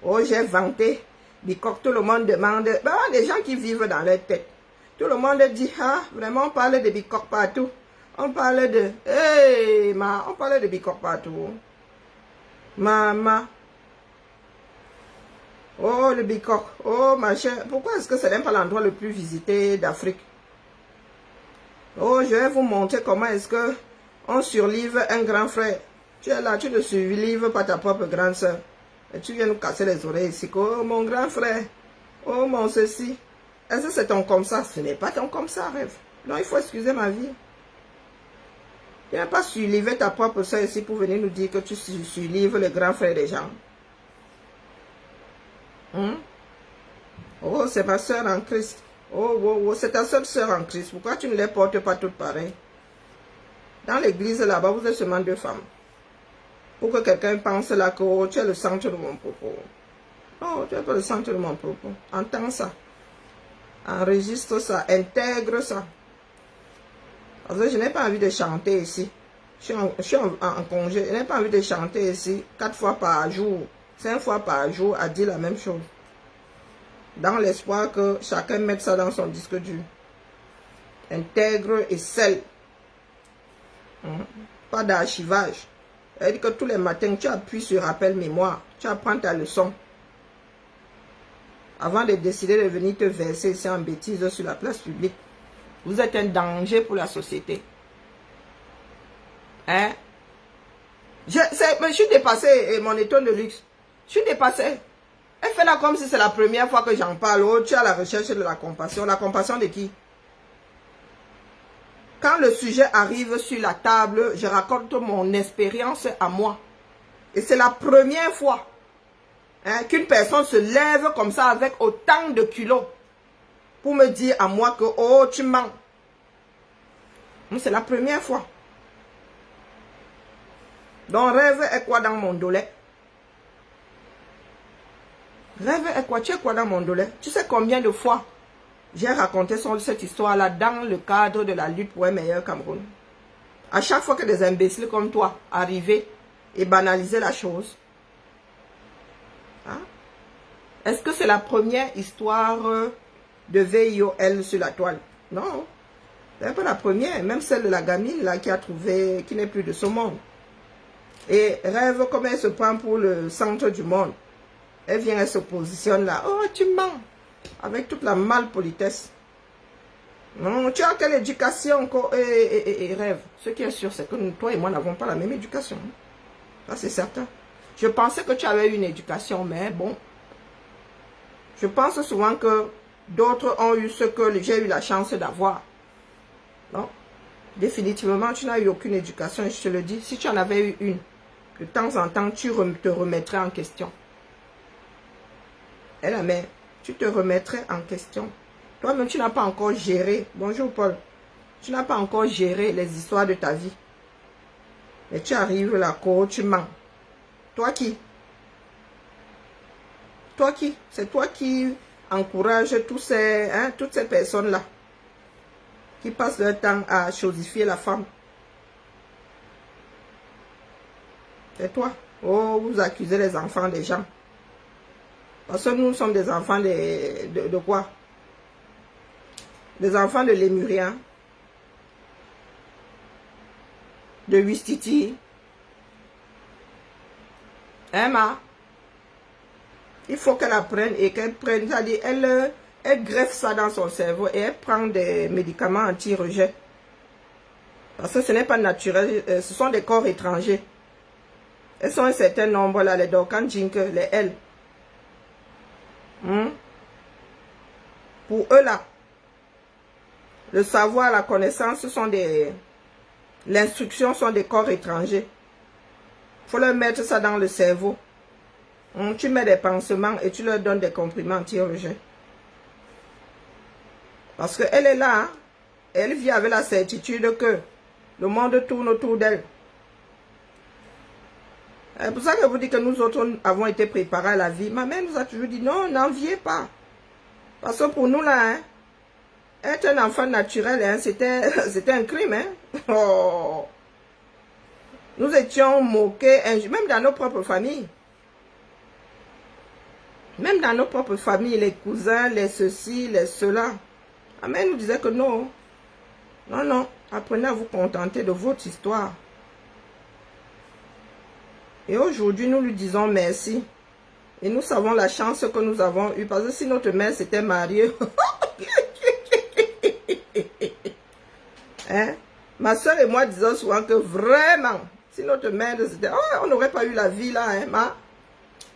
[SPEAKER 1] Oh, j'ai vanté Bicor. Tout le monde demande. Ben, les gens qui vivent dans leur tête. Tout le monde dit, ah, vraiment, on parle de Bicor partout. On parlait de... Hey, on parlait de Bicoque partout. Maman. Oh, le Bicoque. Oh, ma chère. Pourquoi est-ce que ce n'est pas l'endroit le plus visité d'Afrique? Oh, je vais vous montrer comment est-ce que on surlive un grand frère. Tu es là, tu ne surlives pas ta propre grande soeur. Et tu viens nous casser les oreilles ici. Oh, mon grand frère. Oh, mon ceci. Est-ce que c'est ton comme ça? Ce n'est pas ton comme ça, rêve. Non, il faut excuser ma vie. Tu n'as pas surlivé ta propre soeur ici pour venir nous dire que tu surlives le grand frère des gens. Oh, c'est ma soeur en Christ. Oh, oh, oh, c'est ta seule soeur en Christ. Pourquoi tu ne les portes pas toutes pareilles? Dans l'église là-bas, vous êtes seulement deux femmes. Pour que quelqu'un pense là que oh, tu es le centre de mon propos. Non, tu n'es pas le centre de mon propos. Entends ça. Enregistre ça. Intègre ça. Parce que je n'ai pas envie de chanter ici. Je suis en congé. Je n'ai pas envie de chanter ici 4 fois par jour, 5 fois par jour à dire la même chose. Dans l'espoir que chacun mette ça dans son disque dur. Intègre et scelle. Pas d'archivage. Elle dit que tous les matins, tu appuies sur rappel mémoire. Tu apprends ta leçon. Avant de décider de venir te verser ici en bêtises sur la place publique. Vous êtes un danger pour la société. Hein? Je suis dépassé, mon étonne de luxe. Je suis dépassé. Elle fait là comme si c'est la première fois que j'en parle. Oh, tu as la recherche de la compassion. La compassion de qui? Quand le sujet arrive sur la table, je raconte mon expérience à moi. Et c'est la première fois qu'une personne se lève comme ça avec autant de kilos pour me dire à moi que oh, tu mens. C'est la première fois. Donc, rêve est quoi dans mon dolé? Rêve est quoi? Tu es quoi dans mon dolé? Tu sais combien de fois j'ai raconté cette histoire-là dans le cadre de la lutte pour un meilleur Cameroun. À chaque fois que des imbéciles comme toi arrivaient et banalisaient la chose. Hein? Est-ce que c'est la première histoire de VIOL sur la toile? Non. C'est pas la première. Même celle de la gamine là qui a trouvé, qui n'est plus de ce monde. Et rêve comme elle se prend pour le centre du monde. Elle vient, elle se positionne là. Oh, tu mens. Avec toute la malpolitesse. Non, tu as quelle éducation et rêve. Ce qui est sûr, c'est que toi et moi n'avons pas la même éducation. Ça, c'est certain. Je pensais que tu avais une éducation, mais bon. Je pense souvent que d'autres ont eu ce que j'ai eu la chance d'avoir. Non. Définitivement, tu n'as eu aucune éducation, et je te le dis. Si tu en avais eu une, de temps en temps, tu te remettrais en question. Et la mère, tu te remettrais en question. Toi-même, tu n'as pas encore géré. Bonjour Paul. Tu n'as pas encore géré les histoires de ta vie. Et tu arrives là, tu mens. Toi qui? Toi qui? C'est toi qui encourage toutes ces personnes-là qui passent leur temps à chosifier la femme. C'est toi. Oh, vous accusez les enfants des gens. Parce que nous sommes des enfants de quoi? Des enfants de Lémurien, de Wistiti. Emma, il faut qu'elle apprenne et qu'elle prenne, c'est-à-dire elle greffe ça dans son cerveau et elle prend des médicaments anti-rejet. Parce que ce n'est pas naturel, ce sont des corps étrangers. Elles sont un certain nombre là, les Dorkan Jink, les L. Pour eux là, le savoir, la connaissance sont des... L'instruction sont des corps étrangers. Il faut leur mettre ça dans le cerveau. Tu mets des pansements et tu leur donnes des comprimés anti-rejet. Parce qu'elle est là, elle vit avec la certitude que le monde tourne autour d'elle. C'est pour ça que vous dites que nous autres avons été préparés à la vie. Ma mère nous a toujours dit non, n'enviez pas. Parce que pour nous là, être un enfant naturel, c'était un crime. Oh. Nous étions moqués, même dans nos propres familles. Même dans nos propres familles, les cousins, les ceci, les cela. Ma mère nous disait que non. Non, non. Apprenez à vous contenter de votre histoire. Et aujourd'hui, nous lui disons merci. Et nous savons la chance que nous avons eue. Parce que si notre mère s'était mariée... hein? Ma soeur et moi disons souvent que vraiment, si notre mère s'était... Oh, on n'aurait pas eu la vie là. Hein, ma?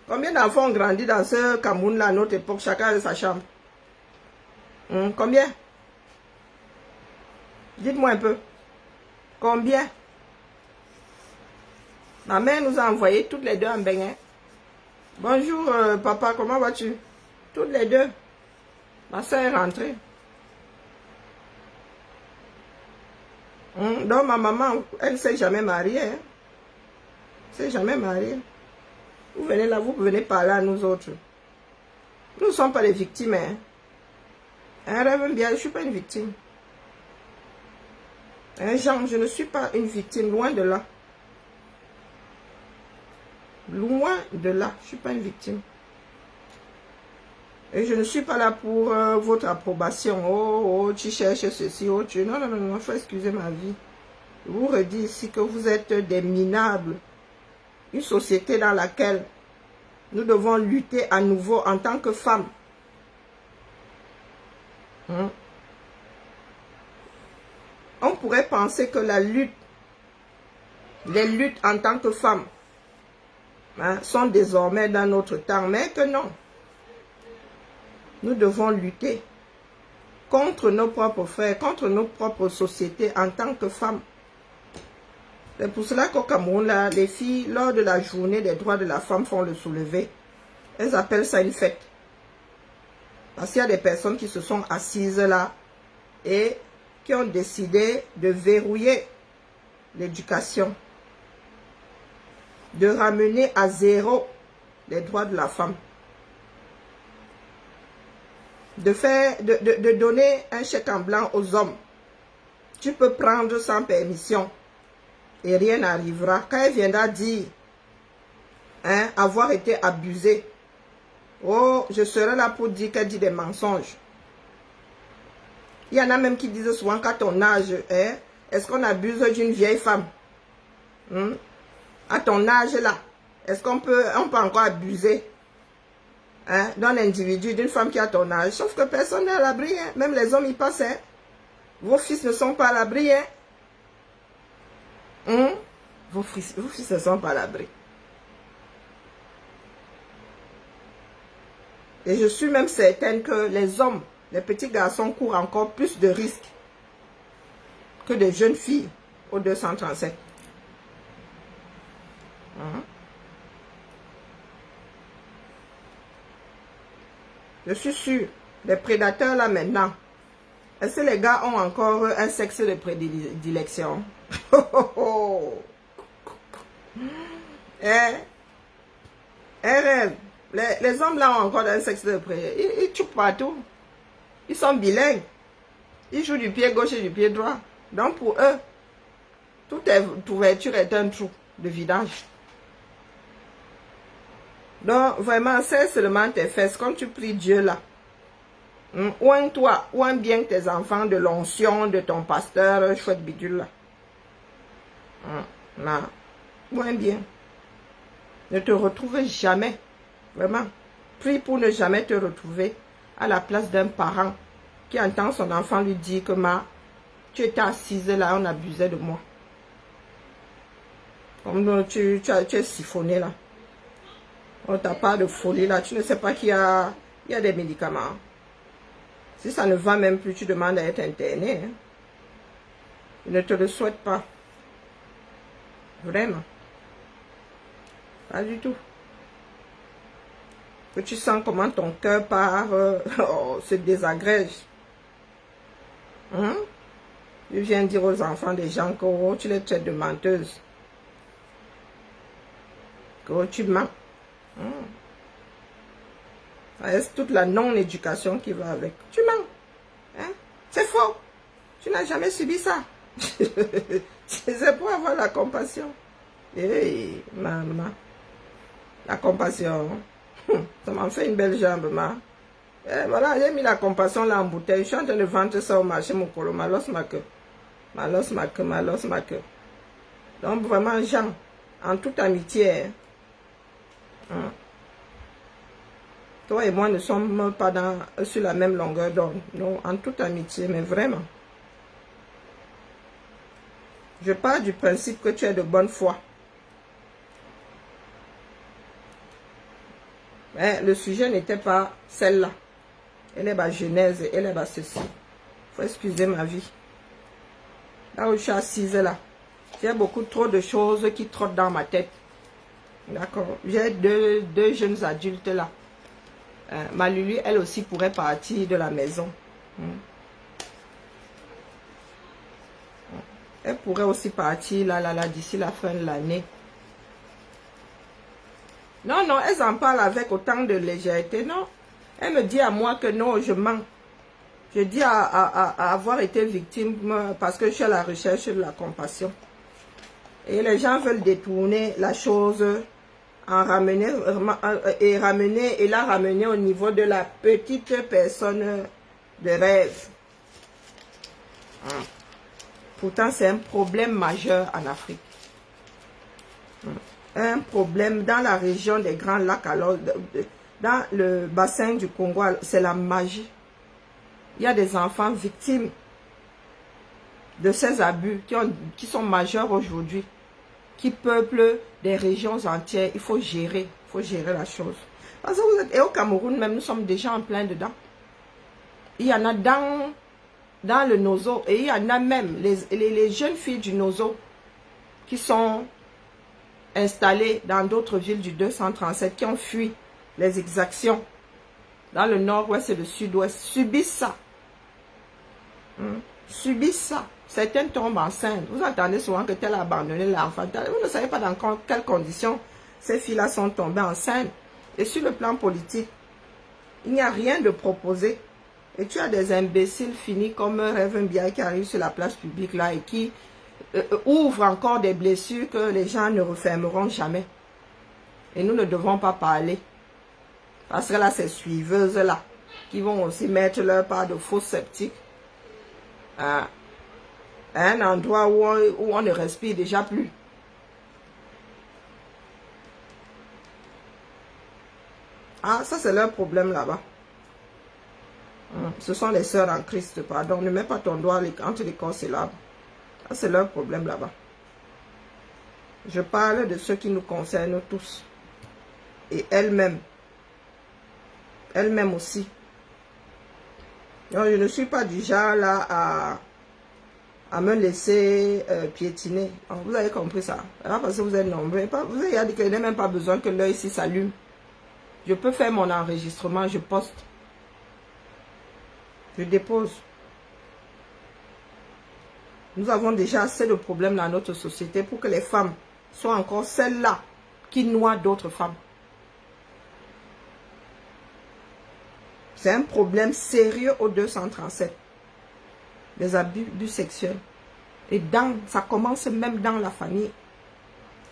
[SPEAKER 1] Combien d'enfants ont grandi dans ce Cameroun là à notre époque, chacun de sa chambre? Combien? Dites-moi un peu. Combien? Ma mère nous a envoyé toutes les deux en Bénin. Bonjour papa, comment vas-tu? Toutes les deux. Ma soeur est rentrée. Donc ma maman, elle ne s'est jamais mariée. Hein? Elle ne s'est jamais mariée. Vous venez là, vous venez parler à nous autres. Nous ne sommes pas des victimes. Hein? Un rêve bien, je ne suis pas une victime. Jean, je ne suis pas une victime, loin de là. Loin de là, je ne suis pas une victime. Et je ne suis pas là pour votre approbation. Oh, tu cherches ceci, oh, tu... Non, non, non, non, il faut excuser ma vie. Je vous redis ici que vous êtes des minables. Une société dans laquelle nous devons lutter à nouveau en tant que femmes. On pourrait penser que la lutte, les luttes en tant que femmes, sont désormais dans notre temps, mais que non. Nous devons lutter contre nos propres frères, contre nos propres sociétés en tant que femmes. C'est pour cela qu'au Cameroun, là, les filles, lors de la journée des droits de la femme, font le soulevé. Elles appellent ça une fête. Parce qu'il y a des personnes qui se sont assises là et qui ont décidé de verrouiller l'éducation, de ramener à zéro les droits de la femme, de donner un chèque en blanc aux hommes. Tu peux prendre sans permission et rien n'arrivera. Quand elle viendra dire avoir été abusée, oh, je serai là pour dire qu'elle dit des mensonges. Il y en a même qui disent souvent qu'à ton âge, est-ce qu'on abuse d'une vieille femme? À ton âge là, est-ce qu'on peut encore abuser d'un individu, d'une femme qui a ton âge? Sauf que personne n'est à l'abri, hein. Même les hommes y passent. Hein. Vos fils ne sont pas à l'abri. Hein. Vos fils ne sont pas à l'abri. Et je suis même certaine que les hommes, les petits garçons courent encore plus de risques que des jeunes filles au 237. Je suis sûre, les prédateurs là maintenant, est-ce que les gars ont encore un sexe de prédilection? Rêve. Les hommes là ont encore un sexe de prédilection. Ils tuent partout. Ils sont bilingues. Ils jouent du pied gauche et du pied droit. Donc pour eux, toute ouverture est un trou de vidange. Donc vraiment, c'est seulement tes fesses. Quand tu pries Dieu là, oigne-toi, oigne bien tes enfants de l'onction de ton pasteur chouette bidule là. Non, oigne bien. Ne te retrouve jamais. Vraiment. Prie pour ne jamais te retrouver à la place d'un parent qui entend son enfant lui dire que tu étais assise là, on abusait de moi. Comme tu es siphonné là. On t'a pas de folie là, tu ne sais pas qu'il y a des médicaments. Si ça ne va même plus, tu demandes à être interné. Hein. Je ne te le souhaite pas. Vraiment. Pas du tout. Que tu sens comment ton cœur part, se désagrège. Tu viens dire aux enfants des gens que tu les traites de menteuses. Que tu mens. C'est toute la non-éducation qui va avec. Tu mens. Hein? C'est faux. Tu n'as jamais subi ça. C'est pour avoir la compassion. Hey, maman. La compassion. Ça m'a fait une belle jambe, ma. Et voilà, j'ai mis la compassion là en bouteille. Je suis en train de vendre ça au marché, mon coloma, ma queue. Malos ma queue, malos ma queue. Donc vraiment, Jean, en toute amitié, hein, toi et moi ne sommes pas sur la même longueur d'onde. Non, en toute amitié, mais vraiment. Je pars du principe que tu es de bonne foi. Mais le sujet n'était pas celle-là. Elle est ma genèse, elle est ma ceci. Il faut excuser ma vie. Là où je suis assise là, j'ai beaucoup trop de choses qui trottent dans ma tête. D'accord. J'ai deux jeunes adultes là. Ma Lulu, elle aussi pourrait partir de la maison. Elle pourrait aussi partir là, d'ici la fin de l'année. Non, non, elles en parlent avec autant de légèreté. Non, elle me dit à moi que non, je mens. Je dis à avoir été victime parce que je suis à la recherche de la compassion. Et les gens veulent détourner la chose en ramener et la ramener au niveau de la petite personne de rêve. Pourtant, c'est un problème majeur en Afrique. Un problème dans la région des Grands Lacs, alors dans le bassin du Congo, c'est la magie. Il y a des enfants victimes de ces abus qui sont majeurs aujourd'hui, qui peuplent des régions entières. Il faut gérer la chose. Parce que vous êtes, et au Cameroun même, nous sommes déjà en plein dedans. Il y en a dans le Nozo, et il y en a même les jeunes filles du Nozo qui sont installées dans d'autres villes du 237, qui ont fui les exactions dans le nord-ouest et le sud-ouest, subissent ça. Subissent ça. Certaines tombent enceintes. Vous entendez souvent que tel a abandonné l'enfant. Vous ne savez pas dans quelles conditions ces filles-là sont tombées enceintes. Et sur le plan politique, il n'y a rien de proposé. Et tu as des imbéciles finis comme Rêve Mbia qui arrivent sur la place publique là et qui ouvrent encore des blessures que les gens ne refermeront jamais. Et nous ne devons pas parler. Parce que là, ces suiveuses-là, qui vont aussi mettre leur part de faux sceptiques à un endroit où on ne respire déjà plus. Ah, ça c'est leur problème là-bas. Ce sont les sœurs en Christ, pardon. Ne mets pas ton doigt entre les consyllabes. Ça c'est leur problème là-bas. Je parle de ce qui nous concerne tous. Et elles-mêmes. Elles-mêmes aussi. Non, je ne suis pas du genre là à me laisser piétiner. Alors, vous avez compris ça. Alors, parce que vous êtes nombreux. Vous avez dit qu'il n'y a même pas besoin que l'œil ici s'allume. Je peux faire mon enregistrement, je poste. Je dépose. Nous avons déjà assez de problèmes dans notre société pour que les femmes soient encore celles-là qui noient d'autres femmes. C'est un problème sérieux au 237. Les abus sexuels. Et ça commence même dans la famille.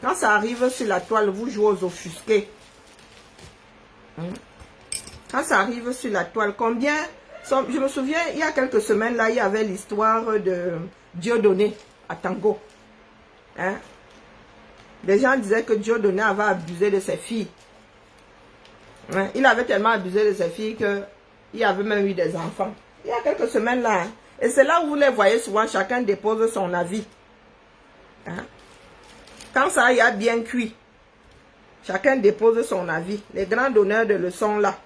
[SPEAKER 1] Quand ça arrive sur la toile, vous jouez aux offusqués. Quand ça arrive sur la toile, combien... Je me souviens, il y a quelques semaines, là, il y avait l'histoire de Dieudonné à Tango. Les gens disaient que Dieudonné avait abusé de ses filles. Il avait tellement abusé de ses filles qu'il avait même eu des enfants. Il y a quelques semaines, là. Et c'est là où vous les voyez souvent, chacun dépose son avis. Quand ça y a bien cuit, chacun dépose son avis. Les grands donneurs de leçons, là.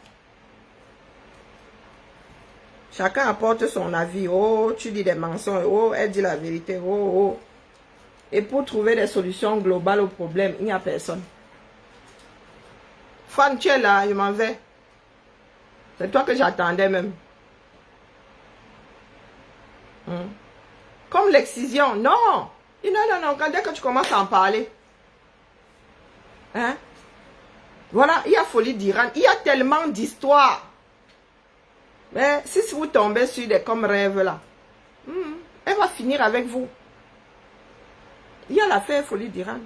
[SPEAKER 1] Chacun apporte son avis. Oh, tu dis des mensonges. Oh, elle dit la vérité. Oh, oh. Et pour trouver des solutions globales au problème, il n'y a personne. Fan, tu es là, je m'en vais. C'est toi que j'attendais même. Comme l'excision. Non. Non. Dès que tu commences à en parler. Voilà, il y a folie d'Iran. Il y a tellement d'histoires. Mais si vous tombez sur des comme rêves là, elle va finir avec vous. Il y a l'affaire folie d'Iran.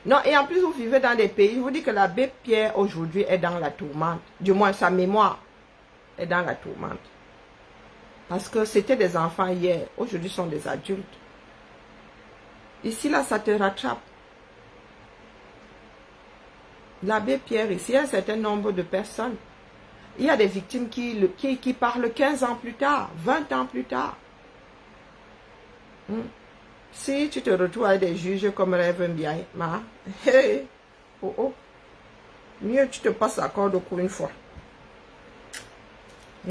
[SPEAKER 1] Non, et en plus vous vivez dans des pays, je vous dis que l'abbé Pierre aujourd'hui est dans la tourmente. Du moins sa mémoire est dans la tourmente. Parce que c'était des enfants hier. Aujourd'hui, ce sont des adultes. Ici, là, ça te rattrape. L'abbé Pierre, ici, il y a un certain nombre de personnes. Il y a des victimes qui parlent 15 ans plus tard, 20 ans plus tard. Si tu te retrouves avec des juges comme Rêve Mbiaye, hey, oh oh, mieux tu te passes la corde pour une fois.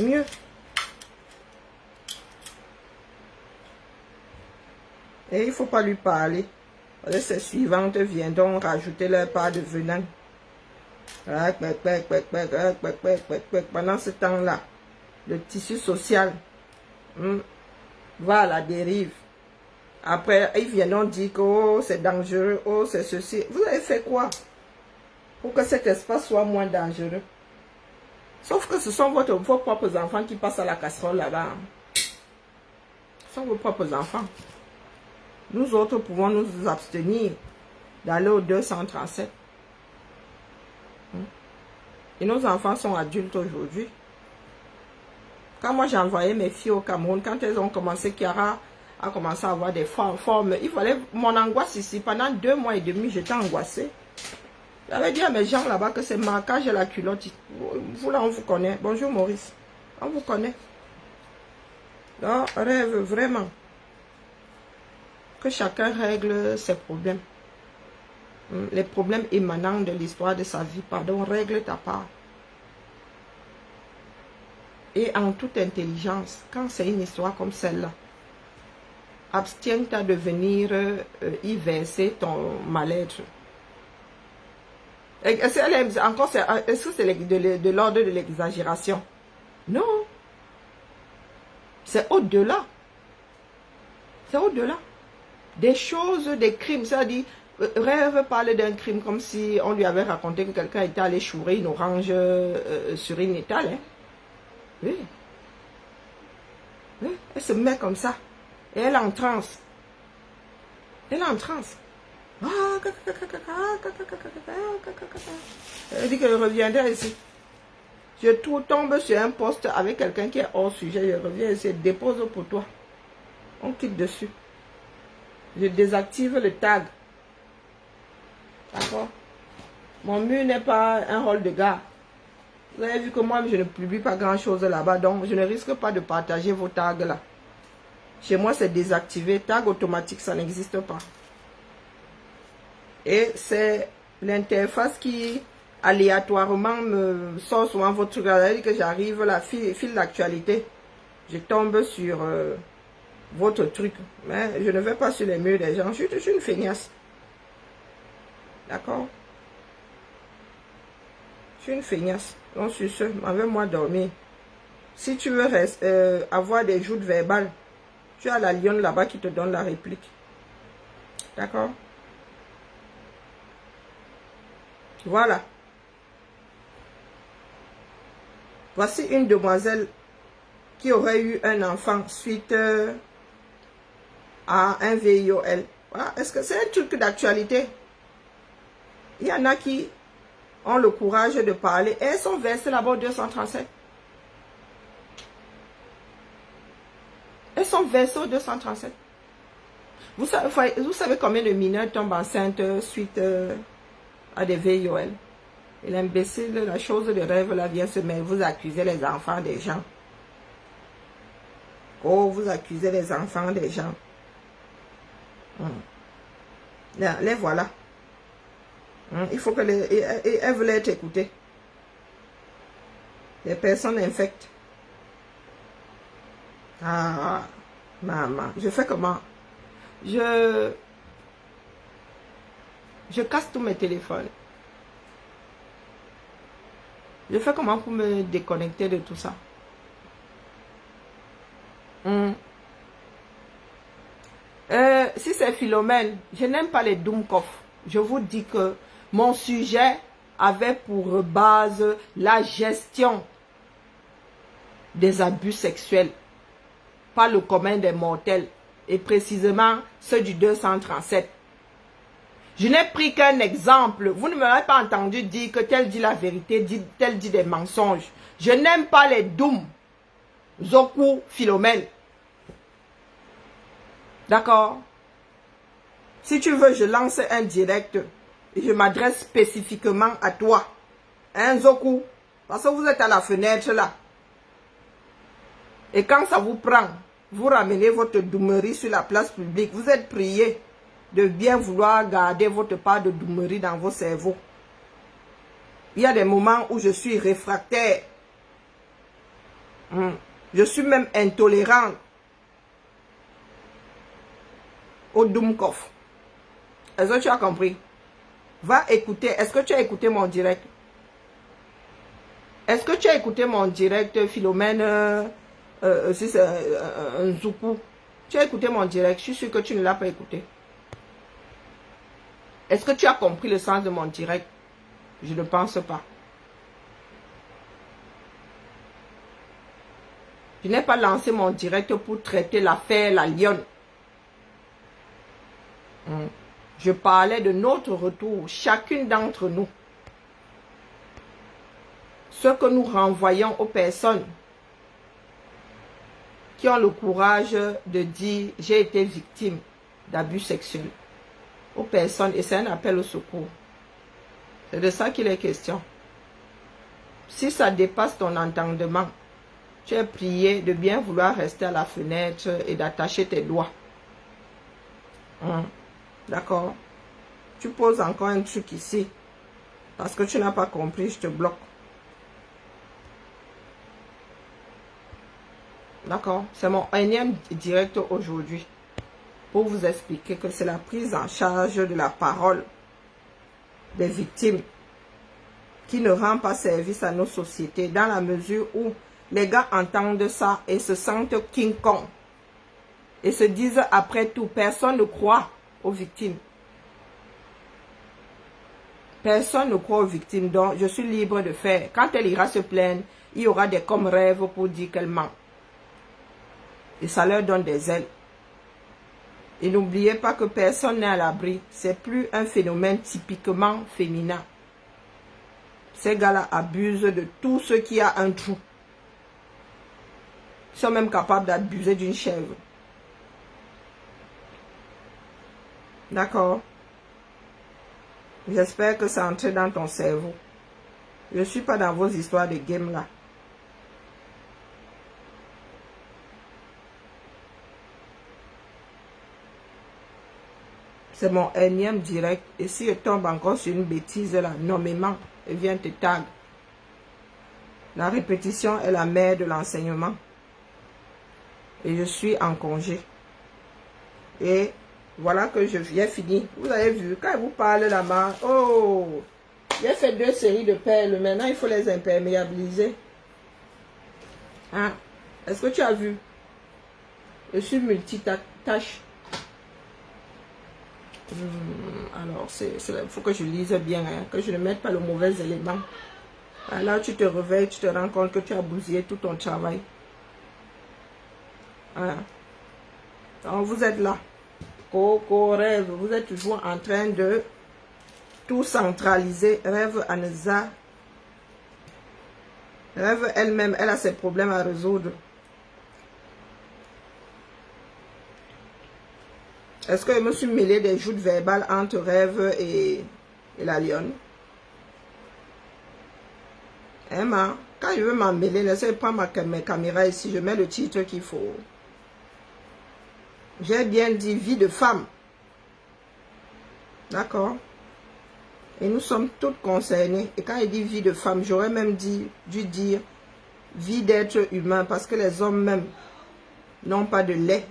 [SPEAKER 1] Mieux. Et il ne faut pas lui parler. Ces suivantes viendront rajouter leur part de venin. Pendant ce temps-là, le tissu social va à la dérive. Après, ils viendront dire que oh, c'est dangereux, oh, c'est ceci. Vous avez fait quoi pour que cet espace soit moins dangereux? Sauf que ce sont vos propres enfants qui passent à la casserole là-bas. Ce sont vos propres enfants. Nous autres pouvons nous abstenir d'aller au 237. Et nos enfants sont adultes aujourd'hui. Quand moi j'ai envoyé mes filles au Cameroun, quand elles ont commencé, Chiara a commencé à avoir des formes, il fallait mon angoisse ici. Pendant 2 mois et demi, j'étais angoissée. J'avais dit à mes gens là-bas que c'est marquage à la culotte. Vous là, on vous connaît. Bonjour Maurice. On vous connaît. Donc, rêve vraiment que chacun règle ses problèmes. Les problèmes émanant de l'histoire de sa vie. Pardon, règle ta part. Et en toute intelligence, quand c'est une histoire comme celle-là, abstiens-toi de venir y verser ton mal-être. Est-ce que c'est de l'ordre de l'exagération? Non. C'est au-delà. C'est au-delà. Des choses, des crimes. C'est-à-dire, Rêve parle d'un crime comme si on lui avait raconté que quelqu'un était allé chourer une orange sur une étale. Hein? Oui. Oui. Elle se met comme ça. Et elle est en transe. Elle est en transe. Elle dit qu'elle reviendra ici. Je tombe sur un poste avec quelqu'un qui est hors sujet. Je reviens ici, je dépose pour toi. On clique dessus. Je désactive le tag. D'accord? Mon mur n'est pas un hall de gare. Vous avez vu que moi, je ne publie pas grand-chose là-bas. Donc, je ne risque pas de partager vos tags là. Chez moi, c'est désactivé. Tag automatique, ça n'existe pas. Et c'est l'interface qui aléatoirement me sort souvent votre truc. C'est-à-dire que j'arrive là, fil d'actualité. Je tombe sur votre truc. Mais je ne vais pas sur les murs des gens. Je suis une feignasse. D'accord? Je suis une feignasse. Donc sur ce, avec-moi dormir. Si tu veux avoir des joutes verbales, tu as la lionne là-bas qui te donne la réplique. D'accord? Voilà. Voici une demoiselle qui aurait eu un enfant suite à un VIOL. Voilà. Est-ce que c'est un truc d'actualité? Il y en a qui ont le courage de parler et elles sont versées là-bas au 237. Elles sont versées au 237. Vous savez combien de mineurs tombent enceintes suite à des VIOL? Et l'imbécile, la chose de rêve là vient se mettre. Vous accusez les enfants des gens. Oh, vous accusez les enfants des gens. Là, les voilà. Il faut que elles veulent être écoutées. Les personnes infectes. Ah, maman. Je fais comment? Je casse tous mes téléphones. Je fais comment pour me déconnecter de tout ça? Si c'est Philomène, je n'aime pas les Doomkoff. Je vous dis que mon sujet avait pour base la gestion des abus sexuels par le commun des mortels et précisément ceux du 237. Je n'ai pris qu'un exemple. Vous ne m'avez pas entendu dire que tel dit la vérité, tel dit des mensonges. Je n'aime pas les dooms. Zoku Philomène. D'accord? Si tu veux, je lance un direct et je m'adresse spécifiquement à toi. Hein, Zoku? Parce que vous êtes à la fenêtre là. Et quand ça vous prend, vous ramenez votre doumerie sur la place publique. Vous êtes prié de bien vouloir garder votre part de doumerie dans vos cerveaux. Il y a des moments où je suis réfractaire. Je suis même intolérant au Doumkoff. Est-ce que tu as compris? Va écouter. Est-ce que tu as écouté mon direct? Est-ce que tu as écouté mon direct, Philomène, si c'est un Zoukou? Tu as écouté mon direct? Je suis sûr que tu ne l'as pas écouté. Est-ce que tu as compris le sens de mon direct? Je ne pense pas. Je n'ai pas lancé mon direct pour traiter l'affaire La Lionne. Je parlais de notre retour, chacune d'entre nous. Ce que nous renvoyons aux personnes qui ont le courage de dire « j'ai été victime d'abus sexuels ». Aux personnes, et c'est un appel au secours. C'est de ça qu'il est question. Si ça dépasse ton entendement, tu es prié de bien vouloir rester à la fenêtre et d'attacher tes doigts. D'accord? Tu poses encore un truc ici. Parce que tu n'as pas compris, je te bloque. D'accord? C'est mon énième direct aujourd'hui. Pour vous expliquer que c'est la prise en charge de la parole des victimes qui ne rend pas service à nos sociétés dans la mesure où les gars entendent ça et se sentent King Kong et se disent après tout, personne ne croit aux victimes. Personne ne croit aux victimes, donc je suis libre de faire. Quand elle ira se plaindre, il y aura des comme rêves pour dire qu'elle ment. Et ça leur donne des ailes. Et n'oubliez pas que personne n'est à l'abri. C'est plus un phénomène typiquement féminin. Ces gars-là abusent de tout ce qui a un trou. Ils sont même capables d'abuser d'une chèvre. D'accord? J'espère que ça entre dans ton cerveau. Je ne suis pas dans vos histoires de game là. C'est mon énième direct. Et si je tombe encore sur une bêtise là, nommément, et viens te tag. La répétition est la mère de l'enseignement. Et je suis en congé. Et voilà que je viens fini. Vous avez vu, quand je vous parle là-bas, oh, j'ai fait 2 séries de perles. Maintenant, il faut les imperméabiliser. Hein? Est-ce que tu as vu? Je suis multitâche. Alors, il faut que je lise bien, hein, que je ne mette pas le mauvais élément. Alors, tu te réveilles, tu te rends compte que tu as bousillé tout ton travail. Voilà. Donc, vous êtes là. Coco rêve, vous êtes toujours en train de tout centraliser. Rêve Anza. Rêve elle-même, elle a ses problèmes à résoudre. Est-ce que je me suis mêlé des joutes verbales entre Rêve et la lionne? Emma, quand je veux m'en mêler, laissez prendre mes caméras ici, je mets le titre qu'il faut. J'ai bien dit vie de femme. D'accord? Et nous sommes toutes concernées. Et quand il dit vie de femme, j'aurais même dû dire vie d'être humain, parce que les hommes même n'ont pas de lait.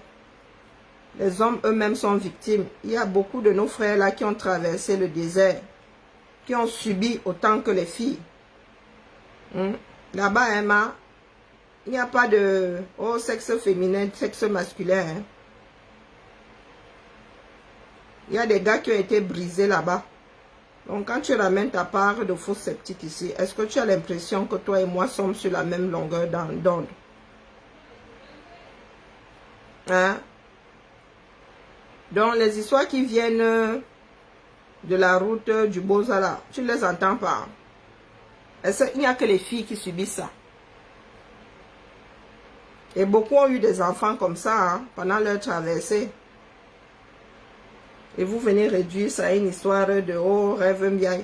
[SPEAKER 1] Les hommes eux-mêmes sont victimes. Il y a beaucoup de nos frères là qui ont traversé le désert, qui ont subi autant que les filles. Là-bas, Emma, il n'y a pas de sexe féminin, sexe masculin. Hein. Il y a des gars qui ont été brisés là-bas. Donc, quand tu ramènes ta part de faux sceptique ici, est-ce que tu as l'impression que toi et moi sommes sur la même longueur d'onde? Hein? Donc, les histoires qui viennent de la route du Bozala, tu ne les entends pas. Il n'y a que les filles qui subissent ça. Et beaucoup ont eu des enfants comme ça hein, pendant leur traversée. Et vous venez réduire ça à une histoire de oh, rêve bien.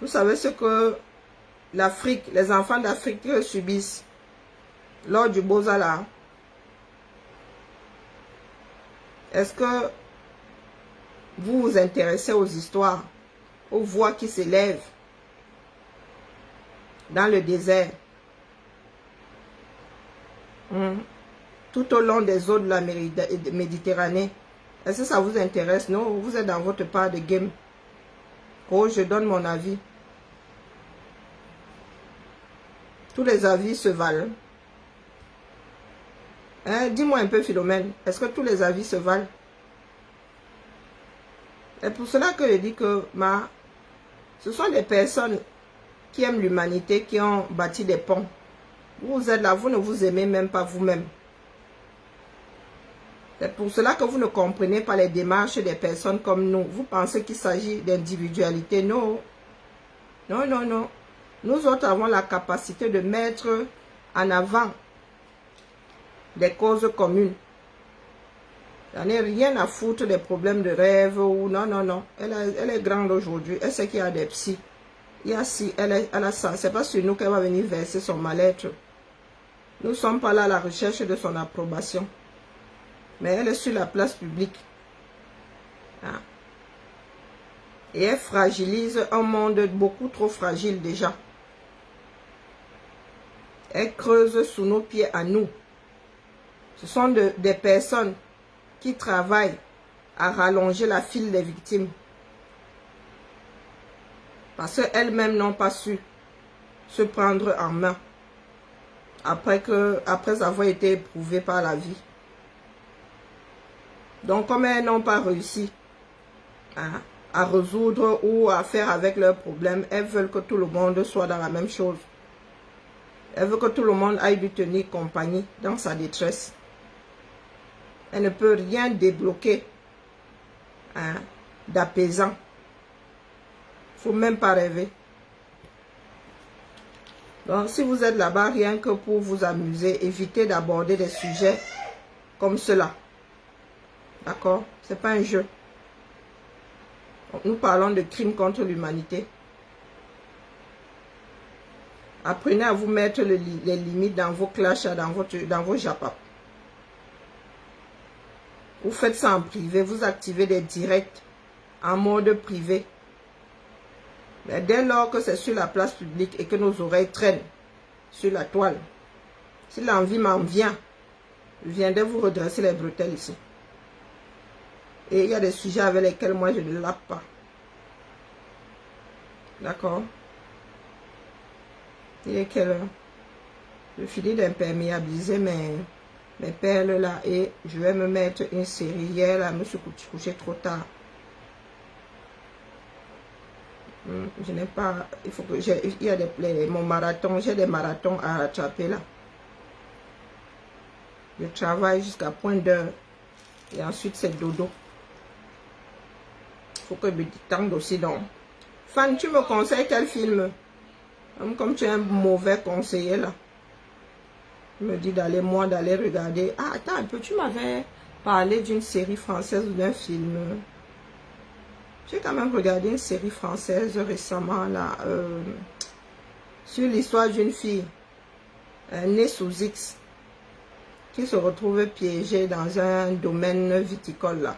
[SPEAKER 1] Vous savez ce que l'Afrique, les enfants d'Afrique subissent lors du Bozala? Est-ce que vous vous intéressez aux histoires, aux voix qui s'élèvent dans le désert, tout au long des eaux de la Méditerranée? Est-ce que ça vous intéresse? Non, vous êtes dans votre part de game. Oh, je donne mon avis. Tous les avis se valent. Hein? Dis-moi un peu, Philomène, est-ce que tous les avis se valent? C'est pour cela que je dis que ce sont des personnes qui aiment l'humanité, qui ont bâti des ponts. Vous êtes là, vous ne vous aimez même pas vous-même. C'est pour cela que vous ne comprenez pas les démarches des personnes comme nous. Vous pensez qu'il s'agit d'individualité. Non. Non, non, non. Nous autres avons la capacité de mettre en avant des causes communes. J'en ai rien à foutre des problèmes de rêve ou non, non, non. Elle est grande aujourd'hui. Elle sait qu'il y a des psys. Il y a si, elle a ça. C'est pas sur nous qu'elle va venir verser son mal-être. Nous ne sommes pas là à la recherche de son approbation. Mais elle est sur la place publique. Ah. Et elle fragilise un monde beaucoup trop fragile déjà. Elle creuse sous nos pieds à nous. Ce sont des personnes qui travaillent à rallonger la file des victimes. Parce qu'elles-mêmes n'ont pas su se prendre en main après avoir été éprouvées par la vie. Donc, comme elles n'ont pas réussi à résoudre ou à faire avec leurs problèmes, elles veulent que tout le monde soit dans la même chose. Elles veulent que tout le monde aille lui tenir compagnie dans sa détresse. Elle ne peut rien débloquer d'apaisant. Il ne faut même pas rêver. Donc, si vous êtes là-bas, rien que pour vous amuser, évitez d'aborder des sujets comme cela. D'accord? Ce n'est pas un jeu. Donc, nous parlons de crimes contre l'humanité. Apprenez à vous mettre les limites dans vos clashs, dans vos japap. Vous faites ça en privé, vous activez des directs en mode privé. Mais dès lors que c'est sur la place publique et que nos oreilles traînent sur la toile, si l'envie m'en vient, je viendrai vous redresser les bretelles ici. Et il y a des sujets avec lesquels moi je ne lappe pas. D'accord? Il est quelle heure? Je finis d'imperméabiliser mes perles là et je vais me mettre une série. Hier là, je me suis couché trop tard. Je n'ai pas, il faut que il y a mon marathon, j'ai des marathons à rattraper là. Je travaille jusqu'à point d'heure et ensuite c'est dodo. Il faut que je me détende aussi donc. Fan, tu me conseilles quel film? Comme tu es un mauvais conseiller là. Tu me dis d'aller regarder. Ah, attends un peu, tu m'avais parlé d'une série française ou d'un film. J'ai quand même regardé une série française récemment là. Sur l'histoire d'une fille née sous X. Qui se retrouve piégée dans un domaine viticole là.